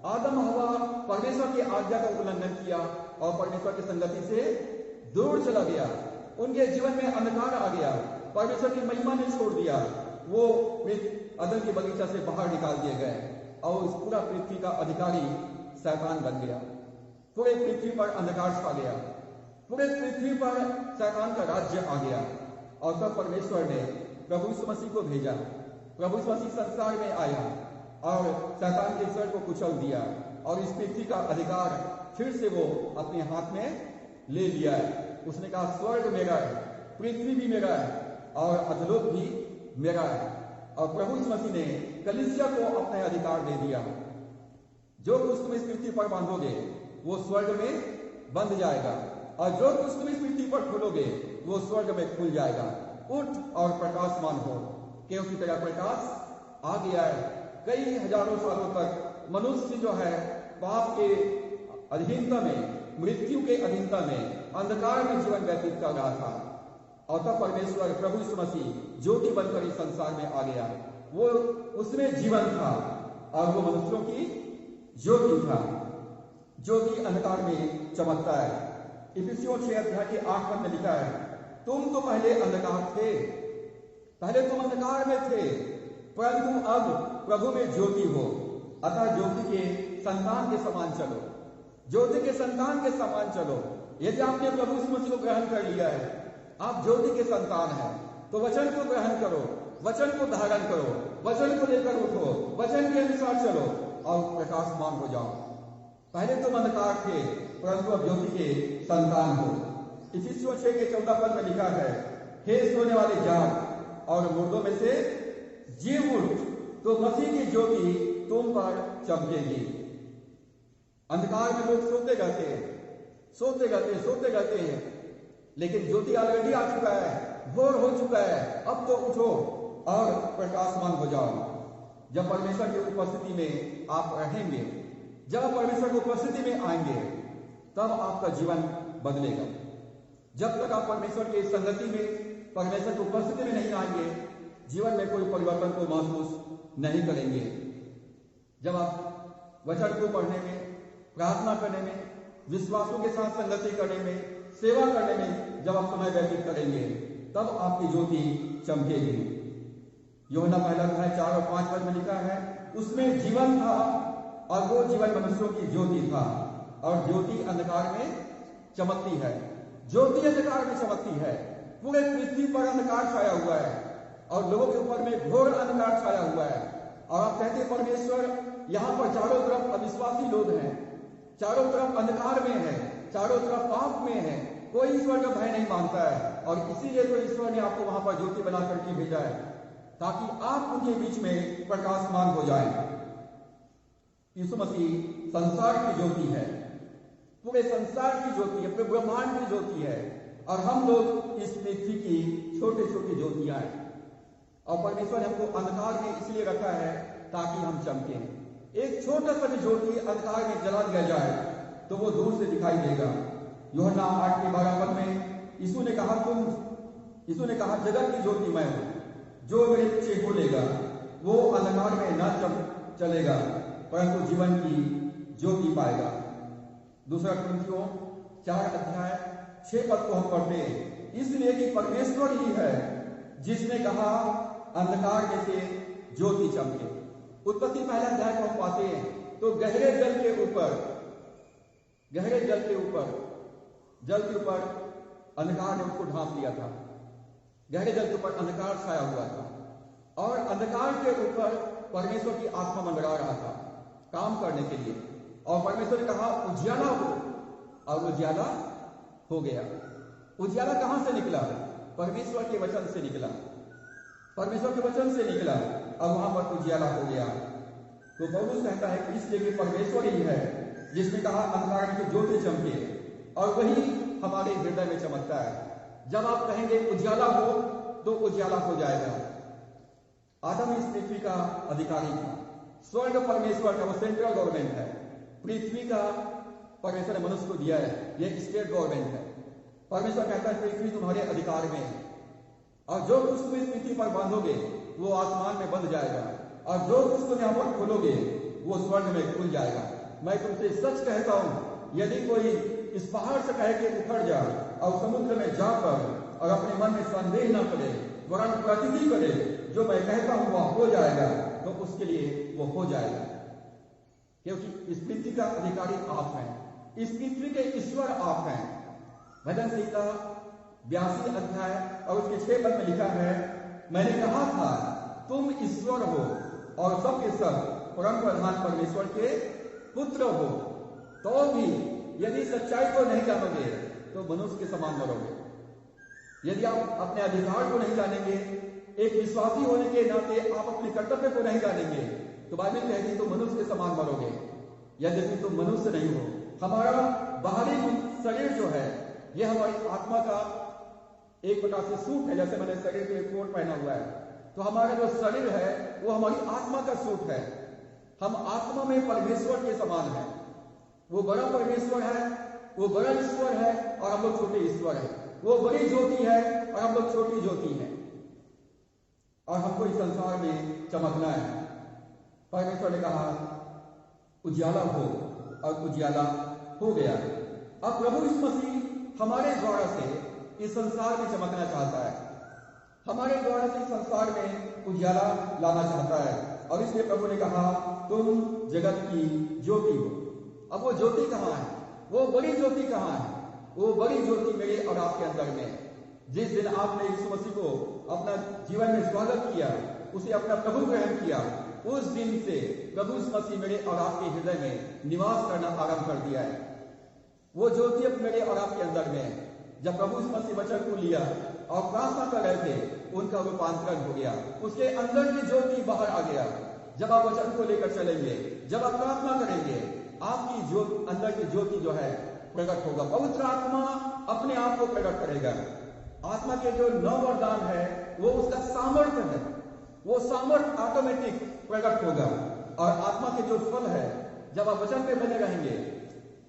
आदम हवा परमेश्वर की आज्ञा का उल्लंघन किया और परमेश्वर की संगति से दूर चला गया, उनके जीवन में अंधकार आ गया, परमेश्वर की महिमा ने छोड़ दिया, वो अदन के बगीचा से बाहर निकाल दिए गए और उस पूरा पृथ्वी का अधिकारी शैतान बन गया। पूरे पृथ्वी पर अंधकार छा गया, पूरे पृथ्वी पर शैतान का राज्य आ गया। और तब परमेश्वर ने प्रभु यीशु मसीह को भेजा, प्रभु यीशु मसीह संसार में आया और शैतान के सिर को कुचल दिया और इस पृथ्वी का अधिकार फिर से वो अपने हाथ में ले लिया है। उसने कहा स्वर्ग मेरा है, पृथ्वी भी मेरा है और अधोलोक भी मेरा है। और प्रभु यीशु मसीह ने कलीसिया को अपने अधिकार दे दिया, जो कुछ तुम इस पृथ्वी पर बांधोगे वो स्वर्ग में बंध जाएगा और जो कुछ तुम इस पृथ्वी पर खोलोगे वो स्वर्ग में खुल जाएगा। उठ और प्रकाशमान हो, क्योंकि तेरा प्रकाश आ गया है। कई हजारों सालों तक मनुष्य जो है पाप के अधीनता में, मृत्यु के अधीनता में, अंधकार में जीवन व्यतीत कर रहा था और तब परमेश्वर प्रभु यीशु मसीह ज्योति बनकर इस संसार में आ गया। वो उसमें जीवन था और वो मनुष्यों की ज्योति था। ज्योति अंधकार में चमकता है। इफिसियों 6 अध्याय के 8 पद में लिखा है, तुम तो पहले अंधकार थे, पहले तुम अंधकार में थे, परंतु अब प्रभु में ज्योति हो, अतः ज्योति के संतान के समान चलो, ज्योति के संतान के समान चलो। यदि आपने प्रभु यीशु मसीह को ग्रहण कर लिया है, आप ज्योति के संतान हैं, तो वचन को ग्रहण करो, वचन को धारण करो, वचन को लेकर उठो, वचन के अनुसार चलो और प्रकाशमान हो जाओ। पहले तुम अंधकार थे, परंतु अब ज्योति के संतान हो। इफिसियों 6 के 14 पद में लिखा है, हे सोने वाले जाग और मुर्दों में से जी उठ, तो मसीह की ज्योति तुम पर चमकेगी। अंधकार में लोग सोते रहते हैं, सोते रहते हैं, लेकिन ज्योति ऑलरेडी आ चुका है, भोर हो चुका है, अब तो उठो और प्रकाशमान हो जाओ। जब परमेश्वर की उपस्थिति में आप रहेंगे, जब परमेश्वर की उपस्थिति में आएंगे, तब आपका जीवन बदलेगा। जब तक आप परमेश्वर की संगति में, परमेश्वर की उपस्थिति में नहीं आएंगे, जीवन में कोई परिवर्तन को महसूस नहीं करेंगे। जब आप वचन को पढ़ने में, प्रार्थना करने में, विश्वासों के साथ संगति करने में, सेवा करने में जब आप समय व्यतीत करेंगे, तब आपकी ज्योति चमकेगी। यूहन्ना 1 अध्याय 4 और 5 पद में लिखा है, उसमें जीवन था और वो जीवन मनुष्यों की ज्योति था और ज्योति अंधकार में चमकती है। ज्योति अंधकार में चमकती है। पूरे पृथ्वी पर अंधकार छाया हुआ है और लोगों के ऊपर में घोर अंधकार छाया हुआ है। और आप कहते परमेश्वर यहाँ पर चारों तरफ अविश्वासी लोग हैं, चारों तरफ अंधकार में है, चारों तरफ पाप में है, कोई ईश्वर का भय नहीं मानता है। और इसीलिए तो ईश्वर ने आपको वहां पर ज्योति बना करके भेजा है, ताकि आप उनके बीच में प्रकाशमान हो जाएं। यीशु मसीह संसार की ज्योति है, पूरे संसार की ज्योति है, पूरे ब्रह्मांड की ज्योति है और हम लोग इस पृथ्वी की छोटी छोटी ज्योतियां हैं। और परमेश्वर ने हमको अंधकार में इसलिए रखा है ताकि हम चमके। एक छोटा सा भी ज्योति अंधकार में जला दिया जाए तो वो दूर से दिखाई देगा। यूहन्ना 8:12 में यीशु ने कहा जगत की ज्योति मैं हूं, जो मेरे पीछे हो लेगा वो अंधकार में न चलेगा परंतु जीवन की ज्योति पाएगा। दूसरा कुरिन्थियों 4:6 को हम पढ़ते हैं, इसलिए कि परमेश्वर ही है जिसने कहा अंधकार में से ज्योति चमके। उत्पत्ति पहला अध्याय को हम पाते हैं तो गहरे जल के ऊपर अंधकार ने उसको ढांप लिया था। गहरे जल के ऊपर अंधकार छाया हुआ था और अंधकार के ऊपर परमेश्वर की आत्मा मंडरा रहा था काम करने के लिए। और परमेश्वर ने कहा उजियाला हो, और उजियाला हो गया। उजियाला कहां से निकला? परमेश्वर के वचन से निकला, परमेश्वर के वचन से निकला और वहां पर उजियाला हो गया। तो पौलुस कहता है कि इसलिए कि परमेश्वर ही है जिसने कहा अंधकार की ज्योति चमके, और वही हमारे हृदय में चमकता है। जब आप कहेंगे उजियाला हो तो उजियाला हो जाएगा। आदम इस पृथ्वी का अधिकारी था, स्वर्ग परमेश्वर का वो सेंट्रल गवर्नमेंट है, पृथ्वी का परमेश्वर ने मनुष्य को दिया है, ये स्टेट गवर्नमेंट है। परमेश्वर कहता है पृथ्वी तुम्हारे अधिकार में है और जो कुछ तुम इस पृथ्वी पर बांधोगे वो आसमान में बंध जाएगा और जो कुछ तुम यहां पर खोलोगे वो स्वर्ग में खुल जाएगा। मैं तुमसे सच कहता हूं, यदि कोई इस पहाड़ से कहे कि उखड़ जा और समुद्र में जाकर और अपने मन में संदेह न करे वरन प्रतिज्ञा करे जो मैं कहता हूं वह हो जाएगा, तो उसके लिए वो हो जाएगा। क्योंकि इस पृथ्वी का अधिकारी आप हैं, इस पृथ्वी के ईश्वर आप हैं। भजन संहिता 82 अध्याय और उसके 6 पद में लिखा है, मैंने कहा था तुम ईश्वर हो और सब के सब परम प्रधान परमेश्वर के पुत्र हो, तो भी यदि सच्चाई को नहीं जानोगे तो मनुष्य के समान मरोगे। यदि आप अपने अधिकार को नहीं जानेंगे, एक विश्वासी होने के नाते आप अपने कर्तव्य को नहीं जानेंगे, तो बाइबल कहती तो मनुष्य के समान मरोगे। यद्यपि तुम मनुष्य नहीं हो, हमारा बाहरी शरीर जो है यह हमारी आत्मा का एक प्रकार से सूट है। जैसे मैंने शरीर पे कोट पहना हुआ है, तो हमारा जो शरीर है वो हमारी आत्मा का सूट है। हम आत्मा में परमेश्वर के समान है। वो बड़ा परमेश्वर है, वो बड़ा ईश्वर है और हम लोग छोटे ईश्वर हैं। वो बड़ी ज्योति है और हम लोग छोटी ज्योति हैं और हमको इस संसार में चमकना है। परमेश्वर ने कहा उजियाला हो और उजियाला हो गया। अब प्रभु यीशु मसीह हमारे द्वारा से इस संसार में चमकना चाहता है, हमारे द्वारा से इस संसार में उजियाला लाना चाहता है। और इसलिए प्रभु ने कहा तुम जगत की ज्योति हो। अब वो ज्योति कहां है? वो बड़ी ज्योति कहां है? वो बड़ी ज्योति मेरे और आपके अंदर में है। जिस दिन आपने यीशु मसीह को अपना जीवन में स्वागत किया, उसे अपना प्रभु ग्रहण किया, उस दिन से प्रभु यीशु मसीह मेरे और आपके हृदय में निवास करना आरंभ कर दिया है। वो ज्योति अब मेरे और आपके अंदर में है। जब प्रभु यीशु मसीह वचन को लिया और प्रार्थना कर रहे थे, उनका रूपांतरण हो गया, उसके अंदर की ज्योति बाहर आ गया। जब आप वचन को लेकर चलेंगे, जब आप प्रार्थना करेंगे, आपकी जो अंदर की ज्योति जो है प्रकट होगा। पवित्र आत्मा अपने आप को प्रकट करेगा। आत्मा के जो 9 वरदान है वो उसका सामर्थ्य है, वो सामर्थ्य ऑटोमेटिक प्रकट होगा। और आत्मा के जो फल है, जब आप वचन पे बने रहेंगे,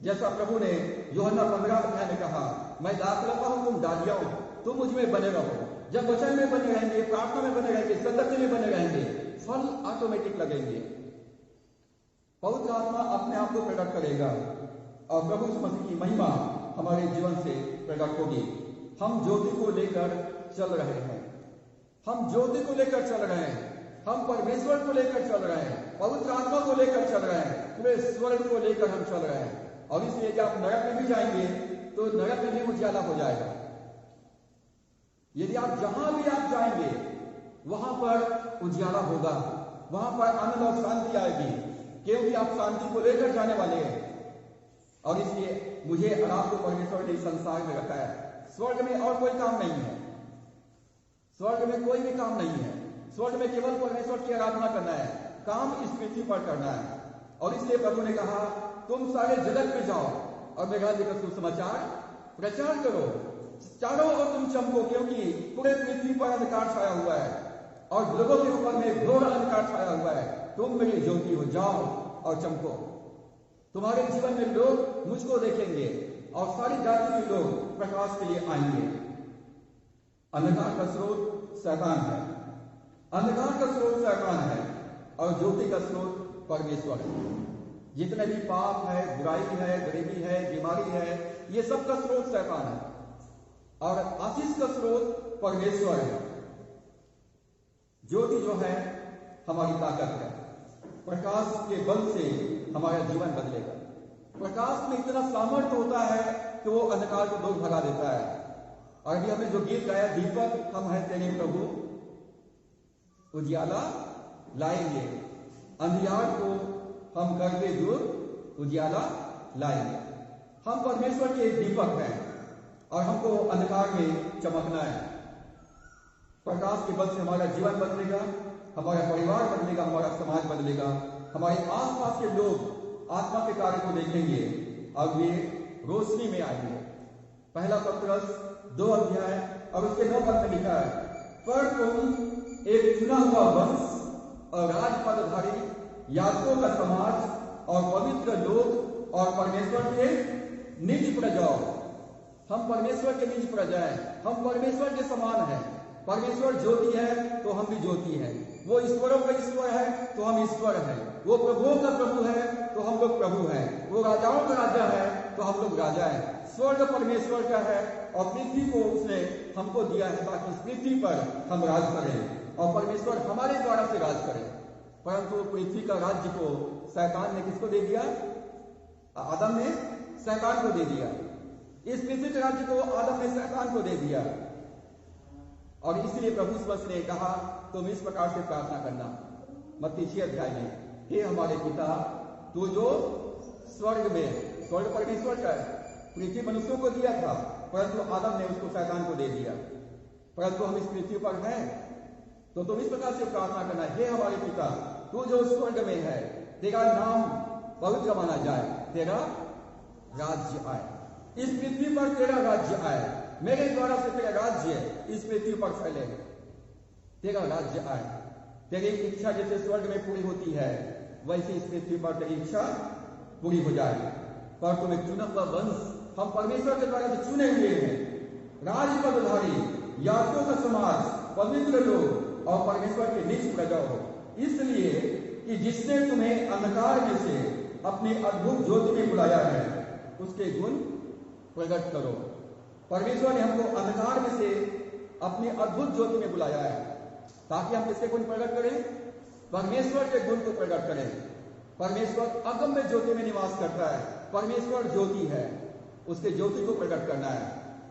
जैसा प्रभु ने यूहन्ना 15 अध्याय में कहा, मैं दाखलता हूं तुम डालियां हो, तुम मुझ में बने रहो। जब वचन में बने रहेंगे, प्रार्थना में बने रहेंगे, सत्य में बने रहेंगे, फल ऑटोमेटिक लगेंगे। पवित्र आत्मा अपने आप को प्रकट करेगा और प्रभु यीशु मसीह की महिमा हमारे जीवन से प्रकट होगी। हम ज्योति को लेकर चल रहे हैं, हम ज्योति को लेकर चल रहे हैं, हम परमेश्वर को लेकर चल रहे हैं, पवित्र आत्मा को लेकर चल रहे हैं, पूरे स्वर्ग को लेकर हम चल रहे हैं। और इसलिए जब आप नरक में भी जाएंगे तो नरक में भी उजियाला हो जाएगा। यदि आप जहां भी आप जाएंगे वहां पर उजियाला होगा, वहां पर आनंद और शांति आएगी, क्योंकि आप शांति को लेकर जाने वाले हैं। और इसलिए मुझे और आपको परमेश्वर ने इस संसार में रखा है। स्वर्ग में और कोई काम नहीं है, स्वर्ग में कोई भी काम नहीं है। स्वर्ग में केवल परमेश्वर की आराधना करना है, काम इस पृथ्वी पर करना है। और इसलिए प्रभु ने कहा तुम सारे जगत में जाओ और मेघा का सुसमाचार प्रचार करो, चारों ओर तुम चमको, क्योंकि पूरे पृथ्वी पर अंधकार छाया हुआ है और लोगों के ऊपर में घोर अंधकार छाया हुआ है। तुम मेरी ज्योति हो, जाओ और चमको। तुम्हारे जीवन में लोग मुझको देखेंगे और सारी जाति के लोग प्रकाश के लिए आएंगे। अंधकार का स्रोत शैतान है, अंधकार का स्रोत शैतान है और ज्योति का स्रोत परमेश्वर है। जितने भी पाप है, बुराई है, गरीबी है, बीमारी है, ये सब का स्रोत शैतान है और आशीष का स्रोत परमेश्वर है। ज्योति जो है हमारी ताकत है। प्रकाश के बल से हमारा जीवन बदलेगा। प्रकाश में इतना सामर्थ्य होता है कि वो अंधकार को दूर भगा देता है। और अभी हमने जो गीत गाया, दीपक हम हैं तेरे प्रभु, उजियाला लाएंगे, अंधियार को हम करके दूर उजियाला लाएंगे। हम परमेश्वर के दीपक हैं और हमको अंधकार में चमकना है। प्रकाश के बल से हमारा जीवन बदलेगा, हमारा परिवार बदलेगा, हमारा समाज बदलेगा, हमारे आसपास के लोग आत्मा के कार्य को देखेंगे और वे रोशनी में आएंगे। पहला पत्रस 2 अध्याय और उसके 9 पद में लिखा है, पर तुम एक चुना हुआ वंश और राजपदधारी, याजकों का समाज और पवित्र लोग और परमेश्वर के निज प्रजा। हम परमेश्वर के निज प्रजा हैं, हम परमेश्वर के समान हैं। परमेश्वर ज्योति है तो हम भी ज्योति हैं। वो ईश्वरों का ईश्वर है तो हम ईश्वर हैं। वो प्रभुओं का प्रभु है तो हम लोग प्रभु हैं। वो राजाओं का राजा है तो हम लोग राजा हैं। स्वर्ग परमेश्वर का है और पृथ्वी को उसने हमको दिया है ताकि इस पृथ्वी पर हम राज करें और परमेश्वर हमारे द्वारा से राज करें। परंतु पृथ्वी का राज्य को शैतान ने किसको दे दिया? आदम ने शैतान को दे दिया। इस पृथ्वी के राज्य को आदम ने शैतान को दे दिया और इसलिए प्रभु स्वस्थ ने कहा तुम इस प्रकार से प्रार्थना करना मत्ती 6 अध्याय में, हे हमारे पिता तू जो स्वर्ग में, स्वर्ग परमेश्वर का है, पृथ्वी मनुष्यों को दिया था परंतु आदम ने उसको शैतान को दे दिया। परंतु हम इस पृथ्वी पर हैं तो तुम इस प्रकार से प्रार्थना करना, हे हमारे पिता तू जो स्वर्ग में है, तेरा नाम पवित्र माना जाए, तेरा राज्य आए, इस पृथ्वी पर तेरा राज्य आए, मेरे द्वारा से तेरा राज्य इस पृथ्वी पर फैले, तेरा राज्य आए, तेरी इच्छा जैसे स्वर्ग में पूरी होती है वैसे इस पृथ्वी पर तेरी इच्छा पूरी हो जाए। पर तुम एक चुना हुआ वंश, हम परमेश्वर के द्वारा से चुने हुए हैं, राजपदधारी, याजकों का समाज, पवित्र लोग और परमेश्वर के निज प्रजा हो, इसलिए कि जिसने तुम्हें अंधकार में से अपनी अद्भुत ज्योति में बुलाया है उसके गुण प्रकट करो। परमेश्वर ने हमको अंधकार में से अपनी अद्भुत ज्योति में बुलाया है ताकि हम किसके गुण प्रकट करें? परमेश्वर के गुण को प्रकट करें। परमेश्वर अगम्य ज्योति में निवास करता है। परमेश्वर ज्योति है, उसके ज्योति को प्रकट करना है,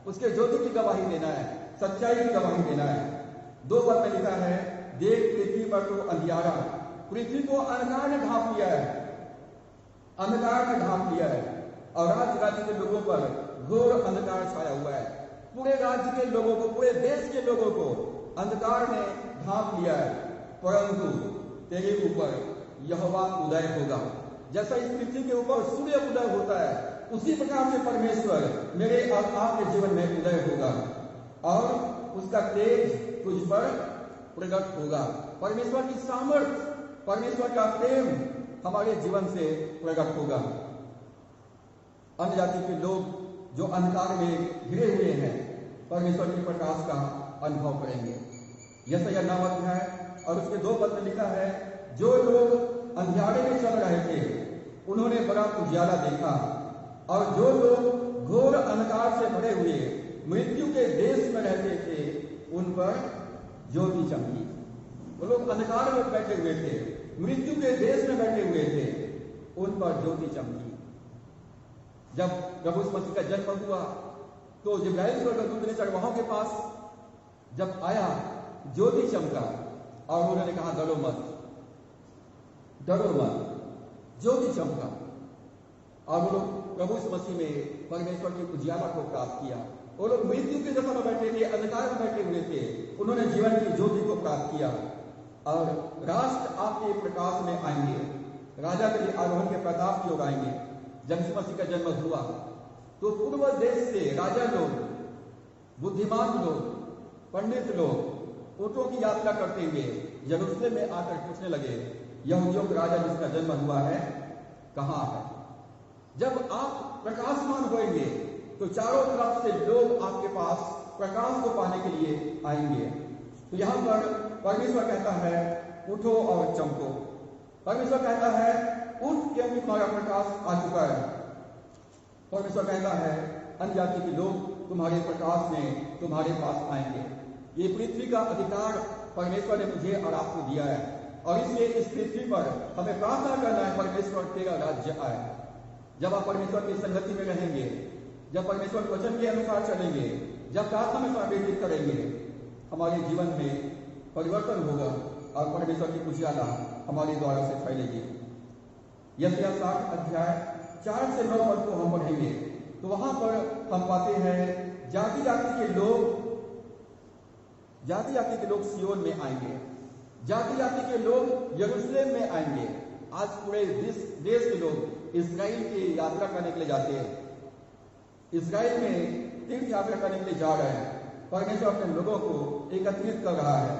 उसके ज्योति की गवाही देना है, सच्चाई की गवाही देना है। 2 पद में लिखा है, देख पृथ्वी पर तो अंधियारा, पृथ्वी को अंधकार ने ढांप लिया है, अंधकार ने ढांप लिया है और राज्य के लोगों पर घोर अंधकार छाया हुआ है। पूरे राज्य के लोगों को, पूरे देश के लोगों को अंधकार ने ढांप लिया है। परंतु तेरे ऊपर यहोवा उदय होगा। जैसा इस पृथ्वी के ऊपर सूर्य उदय होता है उसी प्रकार से परमेश्वर मेरे और आपके जीवन में उदय होगा और उसका तेज तुझ पर प्रकट होगा। परमेश्वर की सामर्थ्य, परमेश्वर का प्रेम हमारे जीवन से प्रकट होगा। अन्य जाति के लोग जो अंधकार में घिरे हुए हैं परमेश्वर के प्रकाश का अनुभव करेंगे। यशायाह 9 अध्याय और उसके 2 पद में लिखा है, जो लोग अंधियारे में चल रहे थे उन्होंने बड़ा उजियाला देखा और जो लोग घोर अंधकार से भरे हुए मृत्यु के देश में रहते थे उन पर ज्योति चमकी। वो लोग अंधकार में बैठे हुए थे, मृत्यु के देश में बैठे हुए थे, उन पर ज्योति चमकी। जब प्रभु मसीह का जन्म हुआ तो जिब्राइल स्वर्गदूत ने चरवाहों के पास जब आया ज्योति चमका और उन्होंने कहा डरो मत, डरो मत, ज्योति चमका। और वो लोग प्रभु मसीह में परमेश्वर की उजियाला को प्राप्त किया। वो लोग मृत्यु के दशा में बैठे थे, अंधकार में बैठे हुए थे, उन्होंने जीवन की ज्योति को प्राप्त किया और राष्ट्र आपके प्रकाश में आएंगे, राजा के लिए आरोहण के प्रताप की ओर आएंगे। जब यीशु मसीह का जन्म हुआ तो पूर्व देश से राजा लोग, बुद्धिमान लोग, पंडित लोग ऊँटों की यात्रा करते हुए यरूशलेम में आकर पूछने लगे यहूदियों का राजा जिसका जन्म हुआ है कहाँ है। जब आप प्रकाशमान होंगे तो चारों तरफ से लोग आपके पास प्रकाश को पाने के लिए आएंगे। तो यहां पर परमेश्वर कहता है उठो और चमको। परमेश्वर कहता है उठ क्योंकि तुम्हारा प्रकाश आ चुका है। परमेश्वर कहता है अन्य जाति के लोग तुम्हारे प्रकाश में तुम्हारे पास आएंगे। ये पृथ्वी का अधिकार परमेश्वर ने मुझे और आपको दिया है और इसलिए इस पृथ्वी पर हमें प्रार्थना करना है परमेश्वर तेरा राज्य आए। जब आप परमेश्वर की संगति में रहेंगे, जब परमेश्वर के वचन के अनुसार चलेंगे, जब प्रार्थना में समर्पित करेंगे, हमारे जीवन में परिवर्तन होगा और परमेश्वर की उजियाला हमारे द्वारा से फैलेगी। यशायाह 60 अध्याय 4 से 9 पद को हम पढ़ेंगे तो वहां पर हम पाते हैं जाति जाति के लोग सियोन में आएंगे, जाति जाति के लोग यरूशलेम में आएंगे। आज पूरे देश के लोग इस्राएल की यात्रा करने के लिए जाते हैं, इस्राएल में तीर्थ यात्रा करने के लिए जा रहे हैं। परमेश्वर अपने लोगों को एकत्रित कर रहा है।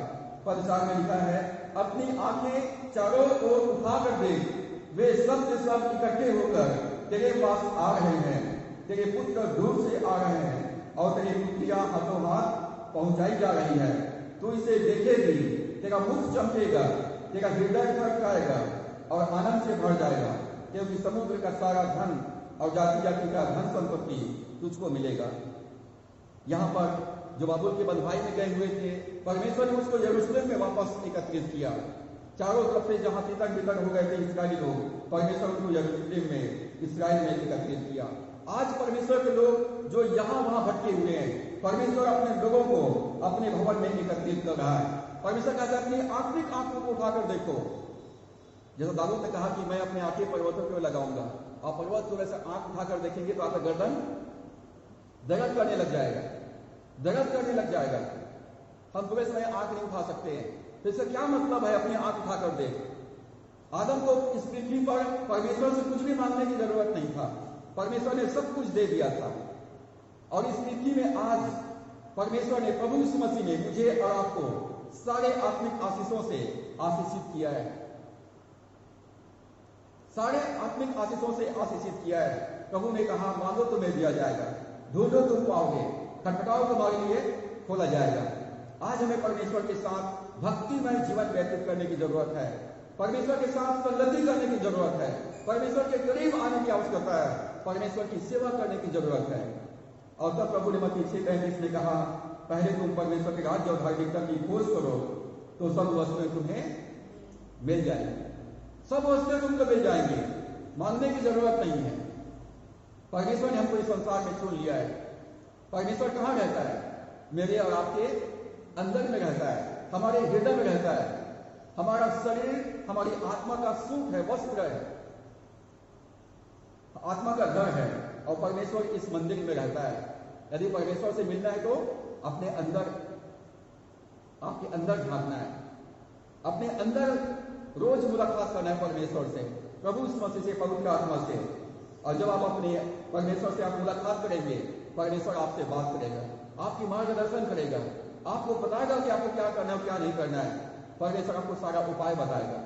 पद 4 में लिखा है अपनी आंखें चारों ओर उठा कर देख, वे सब के सब इकट्ठे होकर तेरे पास आ रहे हैं। तेरे पुत्र दूर से आ रहे हैं और तेरी पुत्रियां हाथों हाथ पहुंचाई जा रही है। तू इसे देखेगी, तेरा मुख चमकेगा, तेरा हृदय खटकाएगा और आनंद से भर जाएगा, क्योंकि समुद्र का सारा धन और जाति जाति का धन संपत्ति तुझको मिलेगा। यहाँ पर जो बाबुल के बंधुआई में गए हुए थे, परमेश्वर ने उसको यरूशलेम में वापस एकत्रित किया। चारों तरफ से जहां तितर बितर हो गए थे इस्राएली लोग, परमेश्वर उनको यरूशलेम में इस्राएल में एकत्रित किया। आज परमेश्वर के लोग जो यहाँ वहां भटके हुए हैं, परमेश्वर अपने लोगों को अपने भवन में एकत्रित कर रहा है। परमेश्वर कहता है अपनी आत्मिक आंखों को उठाकर देखो। जैसा दाऊद ने कहा कि मैं अपने आंखें पर्वतों पर लगाऊंगा, और पर्वत को वैसे आंख उठाकर देखेंगे तो आपका गर्दन दर्द करने लग जाएगा, दर्द करने लग जाएगा। हम पूरे समय आंख नहीं उठा सकते हैं। तो इसका क्या मतलब है अपनी आंख उठाकर देख। आदम को इस पृथ्वी पर परमेश्वर से कुछ भी मांगने की जरूरत नहीं था, परमेश्वर ने सब कुछ दे दिया था। और इस पृथ्वी में आज परमेश्वर ने प्रभु यीशु मसीह ने मुझे और आपको सारे आत्मिक आशीषों से आशीषित किया है, सारे आत्मिक आशीषों से आशीषित किया है। प्रभु ने कहा मांगो तुम्हें दिया जाएगा, ढूंढो तुम पाओगे, खटखटाओ तुम्हारे लिए खोला जाएगा। आज हमें परमेश्वर के साथ भक्तिमय जीवन व्यतीत करने की जरूरत है, परमेश्वर के साथ संगति करने की जरूरत है, परमेश्वर के करीब आने की आवश्यकता है, परमेश्वर की सेवा करने की जरूरत है। और तब प्रभु ने मत्ती 6:35 में कहा पहले तुम परमेश्वर के राज्य और धार्मिकता की खोज करो तो सब वस्तुएं तुम्हें मिल जाएंगी, सब वस्तुएं तुमको मिल जाएंगी, मांगने की जरूरत नहीं है। परमेश्वर ने हमको इस संसार में चुन लिया है। परमेश्वर कहाँ रहता है? मेरे और आपके अंदर में रहता है, हमारे हृदय में रहता है। हमारा शरीर हमारी आत्मा का सूट है, वस्त्र है, आत्मा का घर है, और परमेश्वर इस मंदिर में रहता है। यदि परमेश्वर से मिलना है तो अपने अंदर, आपके अंदर झांकना है, अपने अंदर रोज मुलाकात करना है परमेश्वर से, प्रभु यीशु मसीह से, पवित्र आत्मा से। और जब आप अपने परमेश्वर से आप मुलाकात करेंगे, परमेश्वर आपसे बात करेगा, आपकी मार्गदर्शन करेगा, आपको बताएगा कि आपको क्या करना है और क्या नहीं करना है। परमेश्वर आपको सारा उपाय बताएगा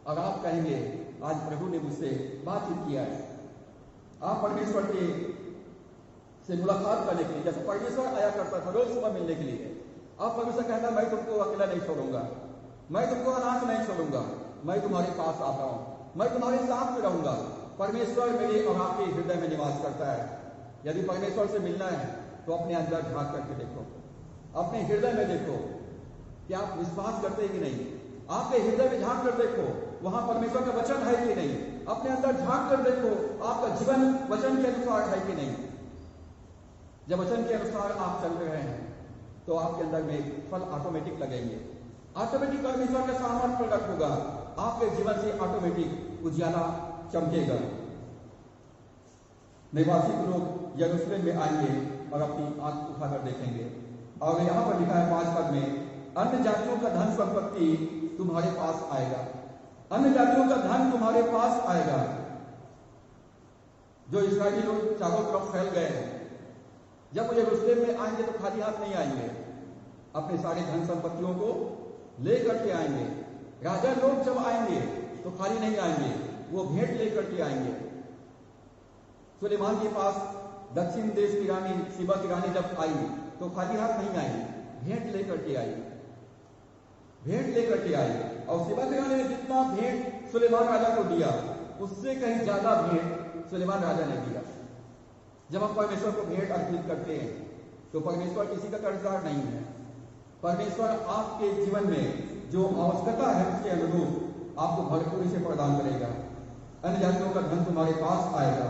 और आप कहेंगे आज प्रभु ने मुझसे बातचीत किया है। आप परमेश्वर के से मुलाकात करने के लिए, जैसे परमेश्वर आया करता था रोज सुबह मिलने के लिए, अब परमेश्वर कहता मैं तुमको अकेला नहीं छोड़ूंगा, मैं तुमको अनाथ नहीं छोड़ूंगा, मैं तुम्हारे पास आता हूं, मैं तुम्हारे साथ में रहूंगा। परमेश्वर मेरे और आपके हृदय में निवास करता है। यदि परमेश्वर से मिलना है तो अपने अंदर झांक करके देखो, अपने हृदय में देखो कि आप विश्वास करते हैं कि नहीं। आपके हृदय में झांक कर देखो वहां परमेश्वर का वचन है कि नहीं। अपने अंदर झांक कर देखो आपका जीवन वचन के अनुसार है कि नहीं। जब वचन के अनुसार आप चल रहे हैं तो आपके अंदर में फल ऑटोमेटिक लगेंगे, ऑटोमेटिक परमेश्वर का सामर्थ्य प्रकट होगा, आपके जीवन से ऑटोमेटिक उजियाला चमकेगा। निवासी लोग यरूशलेम में आएंगे और अपनी आंख उठाकर देखेंगे। और यहां पर लिखा है 5 पद में, अन्य जातियों का धन संपत्ति तुम्हारे पास आएगा, अन्य जातियों का धन तुम्हारे पास आएगा। जो इस्राएली लोग चारों तरफ फैल गए हैं, जब वो यरूशलेम में आएंगे तो खाली हाथ नहीं आएंगे, अपने सारे धन संपत्तियों को लेकर के आएंगे। राजा लोग जब आएंगे तो खाली नहीं आएंगे, वो भेंट लेकर के आएंगे। सुलेमान के पास दक्षिण देश की रानी शिबा की रानी जब आई तो खाली हाथ नहीं आई, भेंट लेकर के आई, भेंट लेकर के आई। और शिबा की रानी ने जितना भेंट सुलेमान राजा को दिया उससे कहीं ज्यादा भेंट सुलेमान राजा ने दिया। जब हम परमेश्वर को भेंट अर्पित करते हैं तो परमेश्वर किसी का कर्जदार नहीं है। परमेश्वर आपके जीवन में जो आवश्यकता है उसके अनुरूप आपको भरपूरी से प्रदान करेगा। अन्य जातियों का धन तुम्हारे पास आएगा,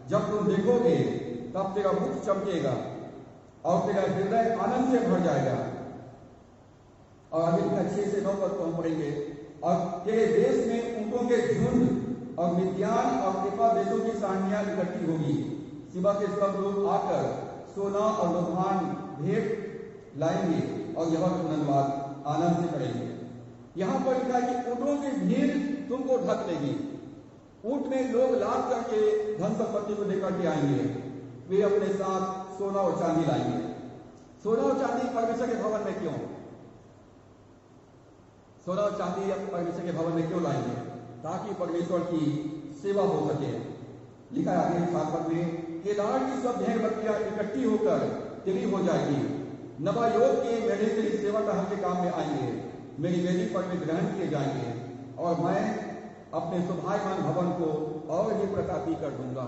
जब तुम देखोगे तब तेरा मुख चमकेगा और तेरा हृदय आनंद से भर जाएगा। और अभी 6 से 9 पद को हम पढ़ेंगे। और तेरे देश में ऊंटों के झुंड और मिद्यान और एफा देशों की सारनियां इकट्ठी होगी। शिबा के सब लोग आकर सोना और लोहान भेंट लाएंगे और यह धन्यवाद आनंद से करेंगे। यहां पर लिखा है कि ऊंटों की भीड़ तुमको ढक लेगी। ऊंट में लोग लाद करके धन संपत्ति को लेकर के आएंगे। वे अपने साथ सोना और चांदी लाएंगे। सोना और चांदी परमेश्वर के भवन में क्यों? सोना और चांदी परमेश्वर के भवन में क्यों लाएंगे? ताकि परमेश्वर की सेवा हो सके। लिखा है आगे 7 पद में, केदार की सब भेड़ बकरियां इकट्ठी होकर तेरी हो जाएगी। नबायोत के मेढ़े तेरी सेवा टहल के काम में आएंगे। मेरी वेदी पर में ग्रहण किए जाएंगे और मैं अपने शोभायमान भवन को और भी प्रतापी कर दूंगा।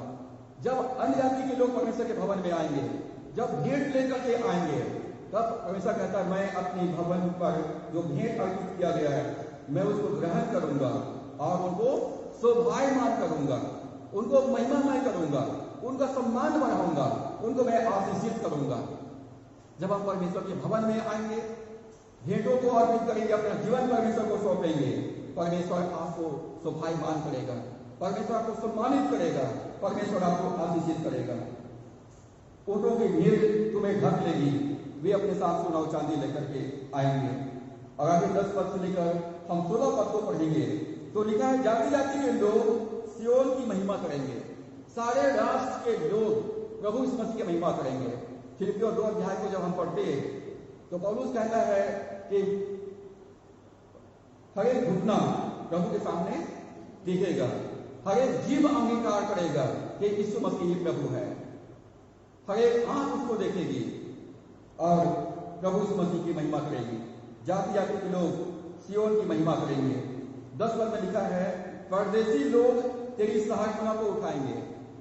जब अन्य जाति के लोग परमेश्वर के भवन में आएंगे, जब भेंट लेकर के आएंगे, तब परमेश्वर कहता है मैं अपनी भवन पर जो भेंट अर्पित किया गया है मैं उसको ग्रहण करूंगा और उनको शोभायमान करूंगा, उनको महिमामय करूंगा, उनका सम्मान बढ़ाऊंगा, उनको मैं आशीषित करूंगा। जब हम परमेश्वर के भवन में आएंगे, भेंटों को अर्पित करेंगे, अपना जीवन परमेश्वर को सौंपेंगे, परमेश्वर आपको शोभायमान करेगा, परमेश्वर आपको सम्मानित करेगा, परमेश्वर आपको आशीषित करेगा। ऊंटों की भीड़ तुम्हें ढक लेगी, वे अपने साथ सोना और चांदी लेकर के आएंगे। और आगे 10 पद से लेकर हम 16 पद को पढ़ेंगे तो लिखा है जाति जाति के लोग सियोन की महिमा करेंगे। सारे राष्ट्र के लोग प्रभु यीशु मसीह की महिमा करेंगे। फिलिप्पियों 2 अध्याय को जब हम पढ़ते तो पौलुस कहता है कि हर एक घुटना प्रभु के सामने टिकेगा, हर एक जीभ अंगीकार करेगा कि यीशु मसीह ही प्रभु है, हर एक आंख उसको देखेगी और प्रभु यीशु मसीह की महिमा करेगी। जाति जाति के लोग सियोन की महिमा करेंगे। 10 पद में लिखा है परदेसी लोग तेरी सहायता को उठाएंगे।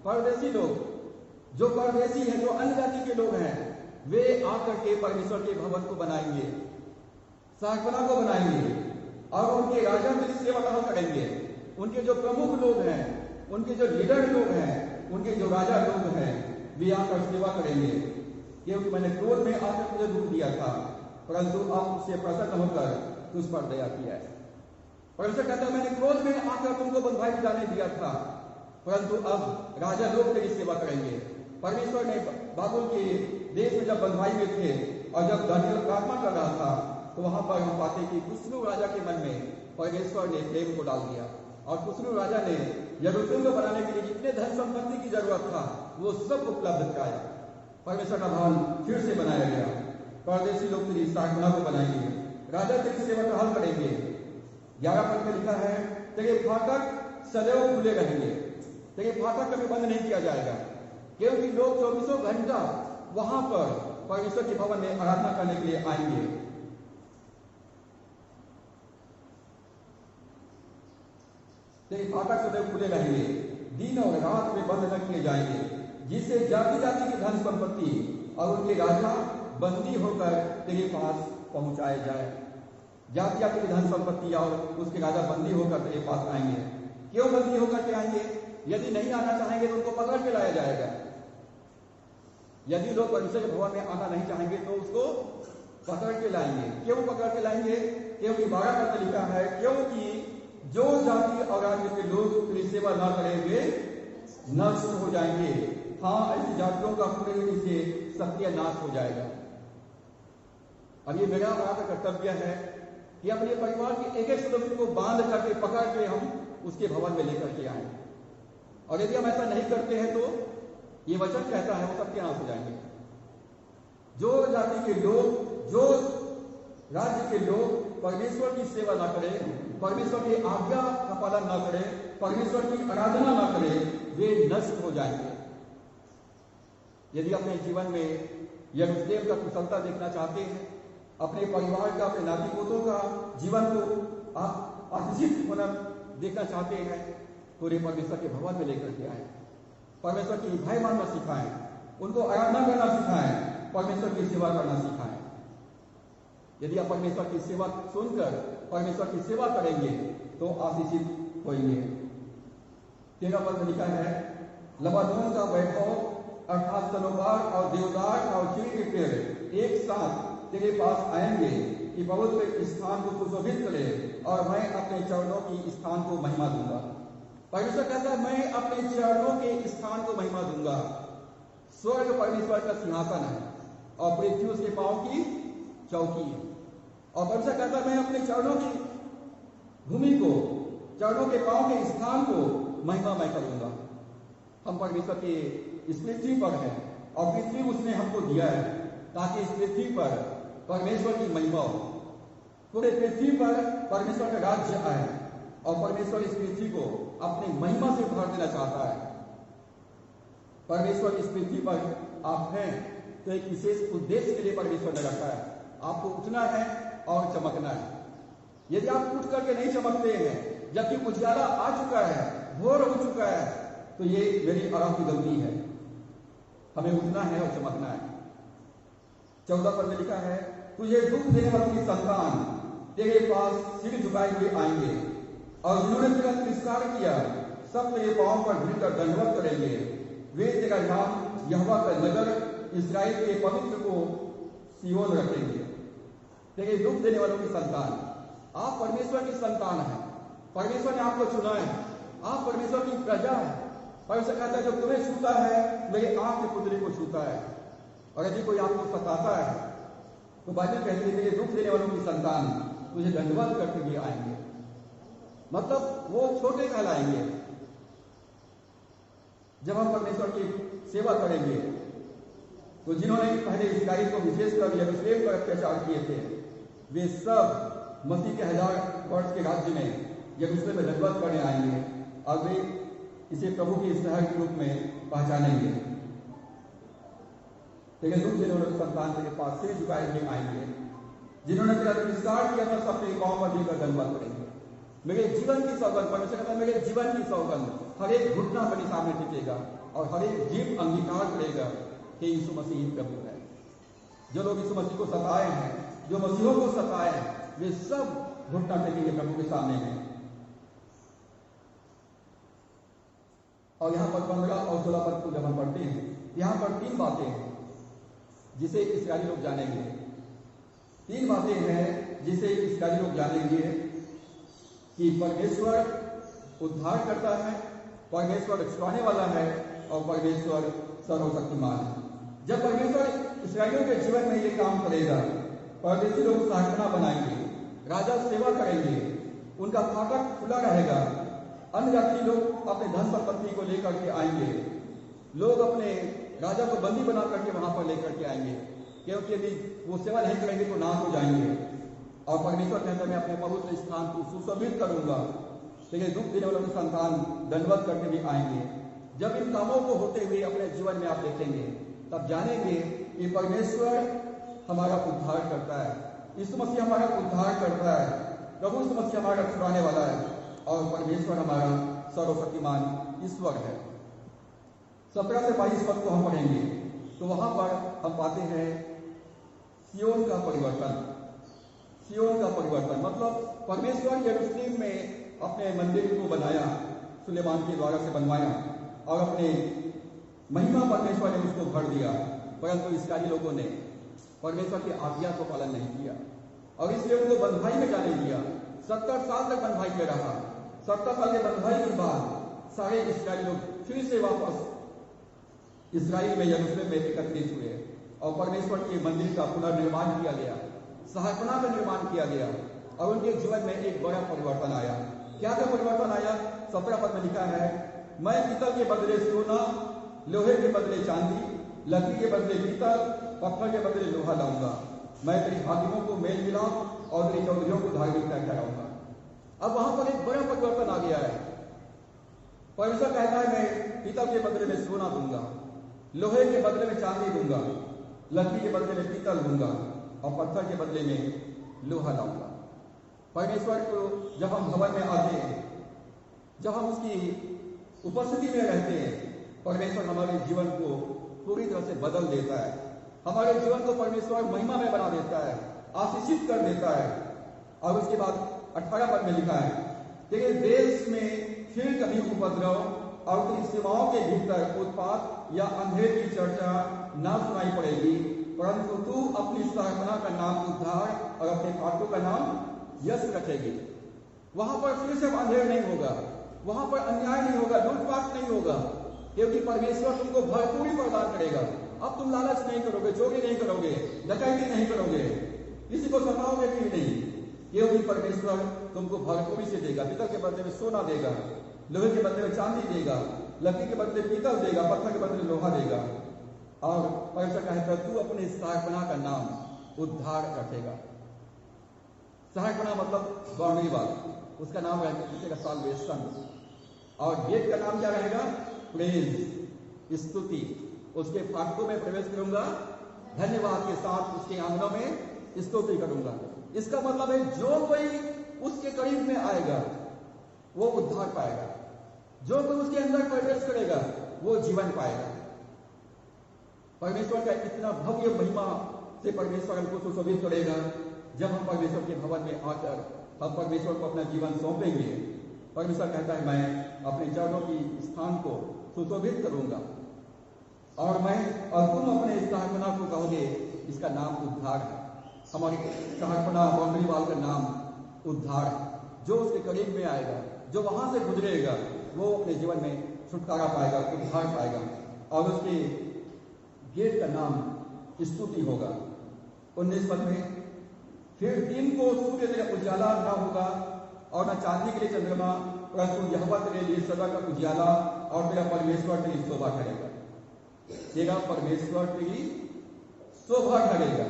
परदेसी लोग, जो परदेसी है, जो अन्य जाति के लोग हैं, वे आकर के परमेश्वर के भवन को बनाएंगे, सहायता को बनाएंगे और उनके राजा की सेवा टहल करेंगे। उनके जो प्रमुख लोग हैं, उनके जो लीडर लोग हैं, उनके जो राजा लोग हैं, वे आकर सेवा करेंगे। क्योंकि मैंने क्रोध में आकर तुझे दुख दिया था, परंतु अब उससे प्रसन्न होकर तुझ पर दया किया है। परमेश्वर कहता है मैंने क्रोध में आकर तुमको बंधुआई में जाने दिया था, परंतु अब राजा लोग तेरी सेवा करेंगे। परमेश्वर ने बाबुल के देश में जब बंधुआई में थे और जब दानियल प्रार्थना कर रहा था तो वहां पर हम पाते कि कुस्नु राजा के मन में परमेश्वर ने प्रेम को डाल दिया और कुस्नु राजा ने यरूशलेम को बनाने के लिए जितने धन संपत्ति की जरूरत था वो सब उपलब्ध कराया। परमेश्वर का भवन फिर से बनाया गया। परदेसी लोग तेरी साधना को बनाएंगे, राजा तेरी सेवा टहल करेंगे। 11 पद में लिखा है तेरे फाटक सदैव खुले रहेंगे, तेरे फाटक कभी बंद नहीं किया जाएगा, क्योंकि लोग 24 घंटा वहां पर परमेश्वर के भवन में आराधना करने के लिए आएंगे। तेरे फाटक सदैव खुले रहेंगे, दिन और रात में बंद न किए जाएंगे, जिससे जाति जाति की धन संपत्ति और उनके राजा बंदी होकर तेरे पास पहुंचाए जाए। जाति जाति की धन संपत्ति और उसके राजा बंदी होकर तेरे पास आएंगे। क्यों बंदी होकर के आएंगे? यदि नहीं आना चाहेंगे तो उनको पकड़ के लाया जाएगा। यदि लोग परमेश्वर के भवन में आना नहीं चाहेंगे तो उसको पकड़ के लाएंगे। क्यों पकड़ के लाएंगे? क्योंकि 12 पद में लिखा है क्योंकि जो जाति और राज्य के लोग तेरी सेवा न करेंगे नष्ट हो जाएंगे। हाँ, ऐसी जातियों का पूरी रीति से सत्यानाश हो जाएगा। और ये मेरा आपका कर्तव्य है कि अपने परिवार के एक एक सदस्य को बांध करके पकड़ के हम उसके भवन में लेकर के आए। और यदि हम ऐसा नहीं करते हैं तो ये वचन कहता है वो सत्यानाश हो जाएंगे। जो जाति के लोग, जो राज्य के लोग परमेश्वर की सेवा ना करें परमेश्वर की आज्ञा का पालन न करे, परमेश्वर की आराधना न करे, वे नष्ट हो जाएंगे। यदि अपने जीवन में यरूशलेम का कुशलता देखना चाहते हैं, अपने परिवार का, अपने नाती पोतों का जीवन को आप आशीषित होना देखना चाहते हैं, तो रे परमेश्वर के भवन में लेकर के आए, परमेश्वर की भय मानना सिखाएं, उनको आराधना करना सिखाएं, परमेश्वर की सेवा करना सिखाएं। यदि आप परमेश्वर की सेवा सुनकर परमेश्वर की सेवा करेंगे तो आशीषित होंगे। 13 पद में लिखा है, लबानोन का वैभव अर्थात सनोबार और देवदार और चीड़ के पेड़ एक साथ तेरे पास आएंगे कि पवित्र स्थान को सुशोभित करे और मैं अपने चरणों की स्थान को महिमा दूंगा। परमेश्वर कहता है, मैं अपने चरणों के स्थान को महिमा दूंगा। स्वर्ग परमेश्वर का सिंहासन है और पृथ्वी उसके पांव की चौकी है। और परमेश्वर कहता है, मैं अपने चरणों की भूमि को, चरणों के पांव के स्थान को महिमा मैं करूंगा। हम परमेश्वर के इस पृथ्वी पर है और पृथ्वी उसने हमको दिया है ताकि इस पृथ्वी पर परमेश्वर की महिमा हो। पूरे पृथ्वी पर परमेश्वर का राज्य आए और परमेश्वर इस पृथ्वी को अपनी महिमा से भर देना चाहता है। परमेश्वर इस पृथ्वी पर आप हैं तो एक विशेष उद्देश्य के लिए परमेश्वर ने रखा है। आपको उठना है और चमकना है। यदि आप उठ करके नहीं चमकते हैं, जबकि उजाला आ चुका है, भोर हो चुका है, तो ये मेरी और आपकी गलती है। हमें उठना है और चमकना है। 14 पद में लिखा है, तुझे दुख देने वालों की संतान तेरे पास सिर झुकाए हुए आएंगे और जिन्होंने तेरा तिरस्कार किया सब तेरे पांव पर गिरकर दंडवत करेंगे। वे तेरा नाम यहोवा का नगर इस्राएल के पवित्र को सियोन रखेंगे। तेरे दुख देने वालों की संतान, आप परमेश्वर की संतान हैं। परमेश्वर ने आपको चुना है, आप परमेश्वर की प्रजा है। परमेश्वर कहता है, जो तुम्हें छूता है मेरे आंख के पुतले को छूता है। और यदि कोई आपको सताता है तो बाइबल कहती है, मेरे दुख देने वालों की संतान तुझे दंडवत करके भी आएंगे। मतलब वो छोटे कहलाएंगे। जब हम परमेश्वर की सेवा करेंगे तो जिन्होंने पहले इस्राएल को विशेषकर यरूशलेम पर अत्याचार किए थे, वे सब मसीह के 1000 वर्ष के राज्य में यरूशलेम में दंडवत करने आएंगे और वे इसे प्रभु के शहर के रूप में पहचानेंगे। तेरे दुख देने वालों की संतान तेरे पास सिर झुकाए हुए आएंगे। जिन्होंने तेरा तिरस्कार किया था सब तेरे पांव पर गिरकर दंडवत करेंगे। मेरे जीवन की सौगंध, परमेश्वर कहता है, मेरे जीवन की सौगंध, हर एक घुटना मेरे सामने टिकेगा और हर एक जीव अंगीकार करेगा कि यीशु मसीह ही प्रभु है। जो लोग यीशु मसीह को सताए हैं, जो मसीहों को सताए हैं, वे सब घुटना टेकेंगे प्रभु के सामने में। और यहाँ पर 15 और 16 पद को जब हम पढ़ते हैं, यहाँ पर 3 बातें हैं जिसे इस्राएली लोग जानेंगे। 3 बातें हैं जिसे इस्राएली लोग जानेंगे कि परमेश्वर उद्धार करता है, परमेश्वर छुड़ाने वाला है और परमेश्वर सर्वशक्तिमान है। जब परमेश्वर इस्राएलियों के जीवन में ये काम करेगा, परदेशी लोग शासना बनाएंगे, राजा सेवा करेंगे, उनका फाटक खुला रहेगा, अन्य जाति लोग अपने धन संपत्ति को लेकर के आएंगे, लोग अपने राजा को बंदी बना करके वहां पर लेकर के आएंगे, क्योंकि यदि वो सेवा नहीं करेंगे तो नाश हो जाएंगे। और परमेश्वर कहता है, मैं अपने पवित्र स्थान को सुशोभित करूंगा। लेकिन दुख देने वालों की संतान दंडवत करके भी आएंगे। जब इन कामों को होते हुए अपने जीवन में आप देखेंगे, तब जानेंगे कि परमेश्वर हमारा उद्धार करता है, यीशु मसीह हमारा उद्धार करता है, प्रभु यीशु मसीह हमारा छुड़ाने वाला है और परमेश्वर हमारा सर्वशक्तिमान ईश्वर है। 17 से 22 पद को हम पढ़ेंगे तो वहां पर हम पाते हैं सियोन का परिवर्तन। सियोन का परिवर्तन मतलब परमेश्वर यरूशलेम में अपने मंदिर को बनाया, सुलेमान के द्वारा से बनवाया और अपने महिमा परमेश्वर ने उसको भर दिया, परंतु इस्राएली लोगों ने परमेश्वर की आज्ञा को पालन नहीं किया और इसलिए उनको बंधुआई में जाने दिया। 70 साल तक बंधुआई में रहा। 70 साल के बंधुआई के बाद सारे इस्राएली लोग फिर से वापस इस्राएल में यरूशलेम में एकत्रित हुए और परमेश्वर के मंदिर का पुनर्निर्माण किया गया, सहायपना का निर्माण किया गया और उनके जीवन में एक बड़ा परिवर्तन आया। क्या क्या परिवर्तन आया? 17 पद में लिखा है, मैं पीतल के बदले सोना, लोहे के बदले चांदी, लकड़ी के बदले पीतल, पत्थर के बदले लोहा लाऊंगा। मैं तेरी हाकिमों को मेल मिलाऊं और तेरी चौधरियों को धार्मिकता ठहराऊंगा। अब वहां पर एक बड़ा परिवर्तन आ गया है। परमेश्वर कहता है मैं पीतल के बदले में सोना दूंगा, लोहे के बदले में चांदी दूंगा, लकड़ी के बदले में पीतल दूंगा और पत्थर के बदले में लोहा लाऊंगा। परमेश्वर को जब हम भवन में आते हैं, जब हम उसकी उपस्थिति में रहते हैं, परमेश्वर हमारे जीवन को पूरी तरह से बदल देता है। हमारे जीवन को परमेश्वर महिमा में बना देता है, आशीषित कर देता है। और उसके बाद 18 पद में लिखा है, तेरे देश में फिर कभी उपद्रव और तेरी सीमाओं के भीतर उत्पात या अंधेर की चर्चा ना सुनाई पड़ेगी, परंतु तू अपनी स्थापना का नाम उद्धार और अपने फाटकों का नाम यश रखेगी। वहां पर फिर से अंधेर नहीं होगा, वहां पर अन्याय नहीं होगा, लूटपाट नहीं होगा, क्योंकि परमेश्वर तुमको भरपूरी प्रदान करेगा। अब तुम लालच नहीं करोगे, चोरी नहीं करोगे, डकैती नहीं करोगे, किसी को सताओगे भी नहीं, क्योंकि परमेश्वर तुमको भरपूरी से देगा। पीतल के बदले में सोना देगा, लोहे के बदले में चांदी देगा, लकड़ी के बदले पीतल देगा, पत्थर के बदले लोहा देगा। और परमेश्वर कहता है तू अपने स्थापना का नाम उद्धार रखेगा। स्थापना मतलब बाउंड्री वाल, उसका नाम रहेगा साल्वेशन। और गेट का नाम क्या रहेगा? प्रेज, स्तुति। उसके फाटकों में प्रवेश करूंगा, धन्यवाद के साथ उसके आंगनों में स्तुति करूंगा। इसका मतलब है जो कोई उसके करीब में आएगा वो उद्धार पाएगा, जो कोई उसके अंदर प्रवेश करेगा वो जीवन पाएगा। परमेश्वर का इतना भव्य महिमा से परमेश्वर हमको सुशोभित करेगा। जब हम परमेश्वर के भवन में आकर हम परमेश्वर को अपना जीवन सौंपेंगे, परमेश्वर कहता है मैं अपने चरणों की स्थान को सुशोभित करूंगा और तुम अपने स्थापना को कहोगे इसका नाम उद्धार है। हमारी स्थापना बाउंड्री वाल का नाम उद्धार है। जो उसके करीब में आएगा, जो वहां से गुजरेगा, वो अपने जीवन में छुटकारा पाएगा, उद्धार पाएगा। और उसके गेट का नाम स्तुति होगा। 19 पद में, फिर दिन को सूर्य तेरा उजाला ना होगा और न चांदी के लिए चंद्रमा, परंतु यहोवा तेरे लिए सदा का उजाला और तेरा परमेश्वर तेरी शोभा करेगा। तेरा परमेश्वर तेरी शोभा करेगा,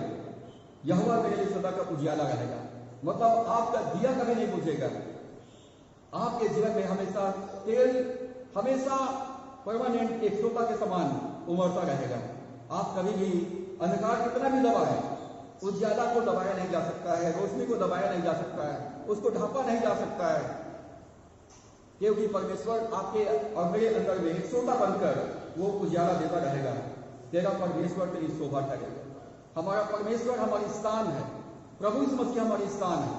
यहोवा तेरे लिए सदा का उजाला रहेगा। मतलब आपका दिया कभी नहीं बुझेगा। आपके जीवन में हमेशा तेल हमेशा परमानेंट एक शोभा के समान उमड़ता रहेगा। आप कभी भी अंधकार कितना भी दबाए, उजाला को दबाया नहीं जा सकता है, रोशनी को दबाया नहीं जा सकता है, उसको ढांपा नहीं जा सकता है, क्योंकि परमेश्वर आपके और मेरे अंदर में शोभा बनकर वो उजाला देता रहेगा। तेरा परमेश्वर तेरी शोभा करेगा। हमारा परमेश्वर हमारी स्थान है, प्रभु यीशु मसीह हमारी स्थान है,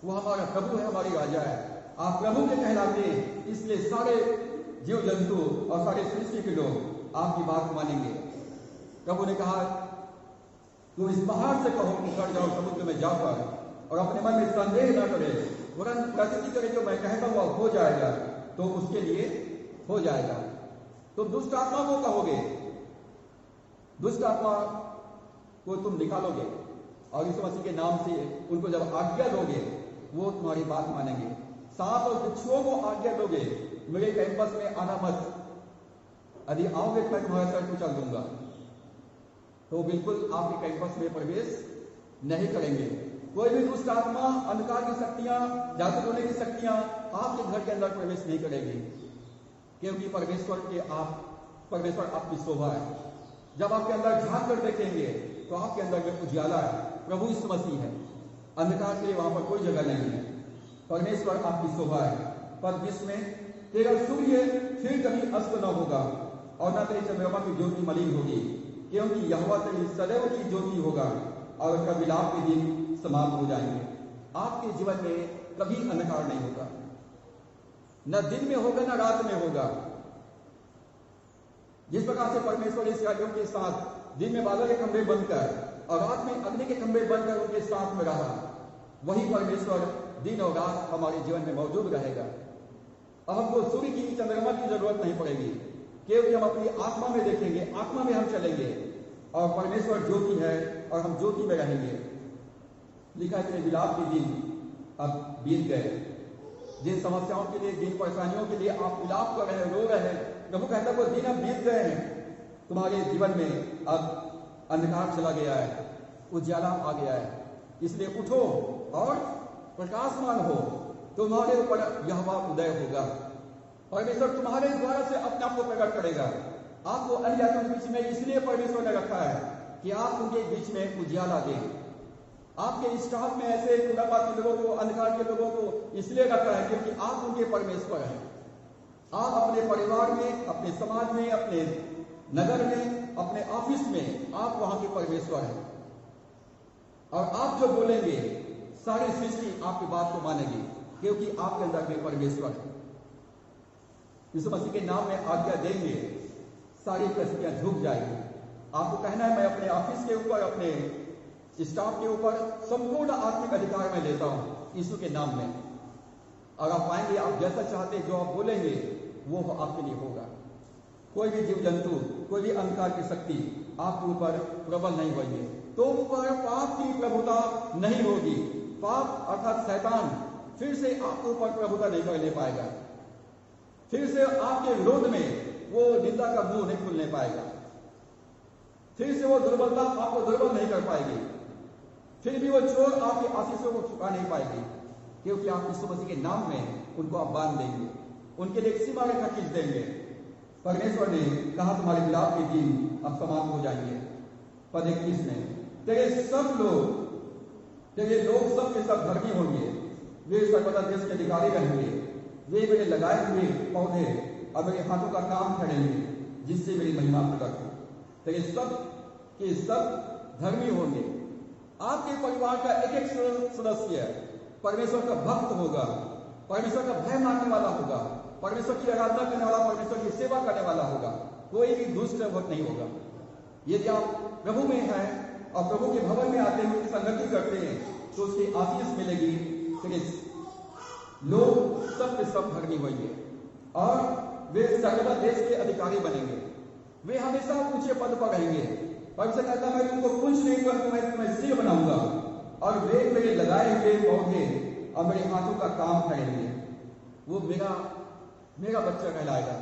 वो हमारा प्रभु है, हमारी राजा है। आप प्रभु के कहलाते हैं, इसलिए सारे जीव जंतु और सारे सृष्टि के लोग आपकी बात मानेंगे। प्रभु ने कहा तुम इस पहाड़ से कहो उतर जाओ समुद्र में जाकर, और अपने मन में संदेह न करे, वरन प्रसिद्धि करे जो मैं कहता हुआ हो जाएगा तो उसके लिए हो जाएगा। तो दुष्ट आत्मा को कहोगे, दुष्ट आत्मा को तुम निकालोगे और यीशु मसीह के नाम से उनको जब आज्ञा दोगे वो तुम्हारी बात मानेंगे। सांप और बिच्छुओं को आज्ञा दोगे मेरे कैंपस में आना मत, यदि आओगे तो मैं तुम्हारा सर कुचल दूंगा, तो बिल्कुल आपके कैंपस में प्रवेश नहीं करेंगे। कोई भी दुष्ट आत्मा, अंधकार की शक्तियां, जादू टोने की शक्तियां आपके घर के अंदर प्रवेश नहीं करेगी, क्योंकि परमेश्वर आपकी शोभा है। जब आपके अंदर झांक कर देखेंगे तो आपके अंदर में उजाला है, प्रभु यीशु मसीह है। अंधकार के लिए वहां पर कोई जगह नहीं है, परमेश्वर आपकी शोभा है। पद 20 में, तेरा सूर्य फिर कभी अस्त न होगा और न तेरे चंद्रमा की ज्योति मलिन होगी, क्योंकि यहोवा तेरी सदैव की ज्योति होगा और उसका विलाप के दिन समाप्त हो जाएंगे। आपके जीवन में कभी अंधकार नहीं होगा, न दिन में होगा न रात में होगा। जिस प्रकार से परमेश्वर इस्राएलियों के साथ दिन में बादल के खंभे बनकर और रात में अग्नि के खंभे बनकर उनके साथ में रहा, वही परमेश्वर दिन और रात हमारे जीवन में मौजूद रहेगा। अब हमको सूर्य की, चंद्रमा की जरूरत नहीं पड़ेगी, क्योंकि हम अपनी आत्मा में देखेंगे, आत्मा में हम चलेंगे और परमेश्वर ज्योति है और हम ज्योति में रहेंगे। लिखा है विलाप के दिन अब बीत गए। जिन समस्याओं के लिए, जिन परेशानियों के लिए आप विलाप कर रहे हैं, रो रहे हैं, प्रभु कहता है वो दिन अब बीत गए हैं। तुम्हारे जीवन में अब अंधकार चला गया है, उजाला आ गया है, इसलिए उठो और प्रकाशमान हो, तुम्हारे ऊपर यहोवा उदय होगा। परमेश्वर तुम्हारे द्वारा से अपने आप को प्रकट करेगा। आपको अन्य जातियों के बीच में इसलिए परमेश्वर ने रखा है कि आप उनके बीच में उजियाला दें। आपके स्टाफ में ऐसे खुदाबाद के लोगों को, अंधकार के लोगों को इसलिए रखा है क्योंकि आप उनके परमेश्वर हैं। आप अपने परिवार में, अपने समाज में, अपने नगर में, अपने ऑफिस में आप वहां के परमेश्वर हैं। और आप जो बोलेंगे सारी सृष्टि आपकी बात को मानेगी क्योंकि आपके अंदर में परमेश्वर है। यीशु मसीह के नाम में आज्ञा देंगे, सारी परिस्थितियां झुक जाएगी। आपको कहना है मैं अपने ऑफिस के ऊपर, अपने स्टाफ के ऊपर संपूर्ण आत्मिक अधिकार में लेता हूं यीशु के नाम में। और आप पाएंगे आप जैसा चाहते जो आप बोलेंगे वो आपके लिए होगा। कोई भी जीव जंतु, कोई भी अंधकार की शक्ति आपके ऊपर प्रबल नहीं होगी। तुम पर पाप की प्रभुता नहीं होगी। पाप अर्थात शैतान फिर से आपके ऊपर प्रभुता नहीं कर ले पाएगा। फिर से आपके विरोध में वो निंदा का मुंह नहीं खुलने पाएगा। फिर से वो दुर्बलता आपको दुर्बल नहीं कर पाएगी। फिर भी वो चोर आपकी आशीषों को चुका नहीं पाएगी क्योंकि आप यीशु मसीह के नाम में उनको आप बांध देंगे, उनके लिए एक सीमा रेखा खींच देंगे। परमेश्वर ने कहा तुम्हारे विलाप के दिन अब समाप्त हो जाएंगे। पद 21 में तेरे लोग सब के सब धर्मी होंगे, वे सर्वदा देश के अधिकारी रहेंगे। वे मेरे लगाए हुए पौधे और मेरे हाथों का काम ठहरेंगे जिससे मेरी महिमा प्रकट हो। तेरे सब के सब धर्मी होंगे। आपके परिवार का एक एक सदस्य परमेश्वर का भक्त होगा, परमेश्वर का भय मानने वाला होगा, परमेश्वर की आराधना करने वाला, परमेश्वर की सेवा करने वाला होगा। कोई भी दुष्ट भक्त नहीं होगा। यदि आप प्रभु में हैं और प्रभु के भवन में आते हैं, संगति करते हैं तो उसकी आशीष मिलेगी। लोग सब के सब धर्मी होंगे और वे सर्वदा देश के अधिकारी बनेंगे। वे हमेशा ऊंचे पद पर रहेंगे। परमेश्वर कहता है मैं तुमको कुछ नहीं करूंगा, मैं तुम्हें सिर बनाऊंगा और वे मेरे लगाए हुए पौधे और मेरे हाथों का काम करेंगे। वो मेरा बच्चा कहलाएगा,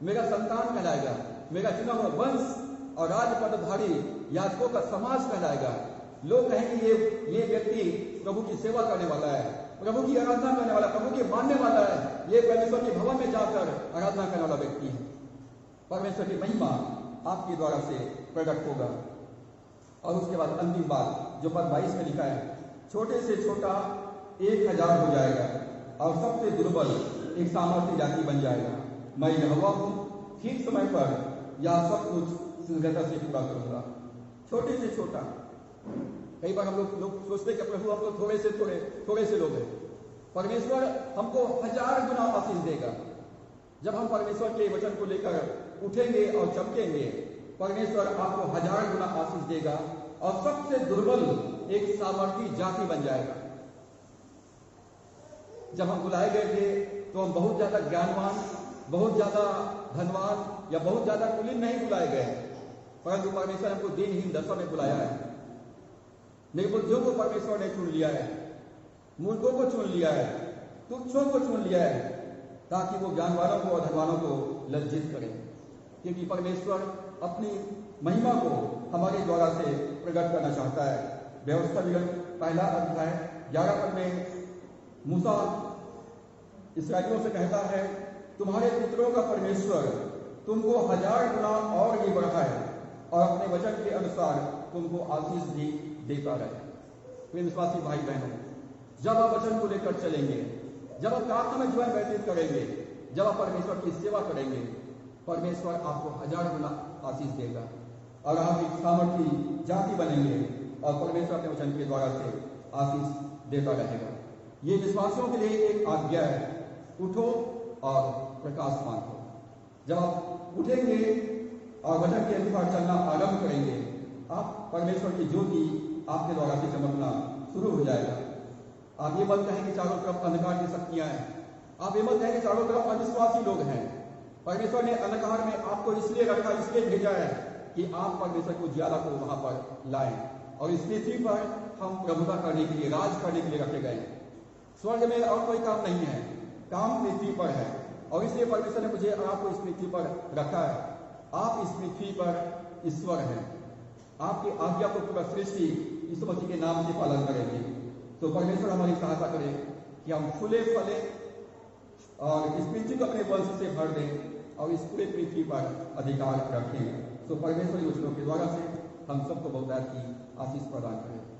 मेरा संतान कहलाएगा, मेरा चुना हुआ वंश और राजपदधारी याजकों का समाज कहलाएगा। लोग कहेंगे ये व्यक्ति प्रभु की सेवा करने वाला है, प्रभु की आराधना करने वाला, प्रभु की मानने वाला है, ये परमेश्वर के भवन में जाकर आराधना करने वाला व्यक्ति है। परमेश्वर की महिमा आपके द्वारा से प्रकट होगा। और उसके बाद अंतिम बात जो पद 22 में लिखा है, छोटे से छोटा 1000 हो जाएगा और सबसे दुर्बल एक सामर्थ्य जाति बन जाएगा। मैं यहोवा हूं, ठीक समय पर यह सब कुछ शीघ्रता से पूरा करूंगा। छोटे से छोटा, कई बार हम लोग सोचते कि प्रभु हम लोग थोड़े से लोग हैं। परमेश्वर हमको 1000 गुना आशीष देगा जब हम परमेश्वर के वचन को लेकर उठेंगे और चमकेंगे। परमेश्वर आपको 1000 गुना आशीष देगा और सबसे दुर्बल एक सामर्थी जाति बन जाएगा। जब हम बुलाए गए थे तो हम बहुत ज्यादा ज्ञानवान, बहुत ज्यादा धनवान या बहुत ज्यादा कुलीन नहीं बुलाए गए, परंतु परमेश्वर हमको दिनहीन दशा में बुलाया है। निर्बुद्धियों को परमेश्वर ने चुन लिया है, मूर्खों को चुन लिया है, तुच्छों को चुन लिया है, ताकि वो ज्ञानवानों को और धनवानों को लज्जित करें। क्योंकि परमेश्वर अपनी महिमा को हमारे द्वारा से प्रकट करना चाहता है। व्यवस्था विवरण 1 अध्याय 11 पद में मूसा इस्राएलियों से कहता है, तुम्हारे पितरों का परमेश्वर तुमको 1000 गुना और भी बढ़ाए और अपने वचन के अनुसार तुमको आशीष भी देता रहे। प्रिय विश्वासी भाई बहनों, जब आप वचन को लेकर चलेंगे, जब आप प्रार्थना में जीवन व्यतीत करेंगे, जब आप परमेश्वर की सेवा करेंगे, परमेश्वर आपको 1000 गुना आशीष देगा और आप एक सामर्थी जाति बनेंगे और परमेश्वर अपने वचन के द्वारा से आशीष देता रहेगा। ये विश्वासियों के लिए एक आज्ञा है, उठो और प्रकाशमान हो। जब आप उठेंगे और वचन के अनुसार चलना आरंभ करेंगे, आप परमेश्वर की ज्योति आपके द्वारा से चमकना शुरू हो जाएगा। आप ये मत कहें कि चारों तरफ अंधकार की शक्तियां हैं, आप ये मत कहें कि चारों तरफ अविश्वासी लोग हैं। परमेश्वर ने अंधकार में आपको इसलिए रखा, इसलिए भेजा है कि आप परमेश्वर को ज्यादा को वहां पर लाएं और इस पृथ्वी पर हम प्रभुता करने के लिए, राज करने के लिए रखे गए। स्वर्ग में और कोई काम नहीं है, काम पृथ्वी पर है और इसलिए परमेश्वर ने मुझे आपको इस पृथ्वी पर रखा है। आप इस पृथ्वी पर ईश्वर हैं। आपकी आज्ञा को पूरा सृष्टि यीशु मसीह के नाम से पालन करेंगे। तो परमेश्वर हमारी सहायता करे। कि हम फूले फले और इस पृथ्वी को अपने वंश से भर दें और इस पूरे पृथ्वी पर अधिकार रखें। तो परमेश्वर योजनाओं के द्वारा से हम सबको बहुतायत की आशीष प्रदान करें।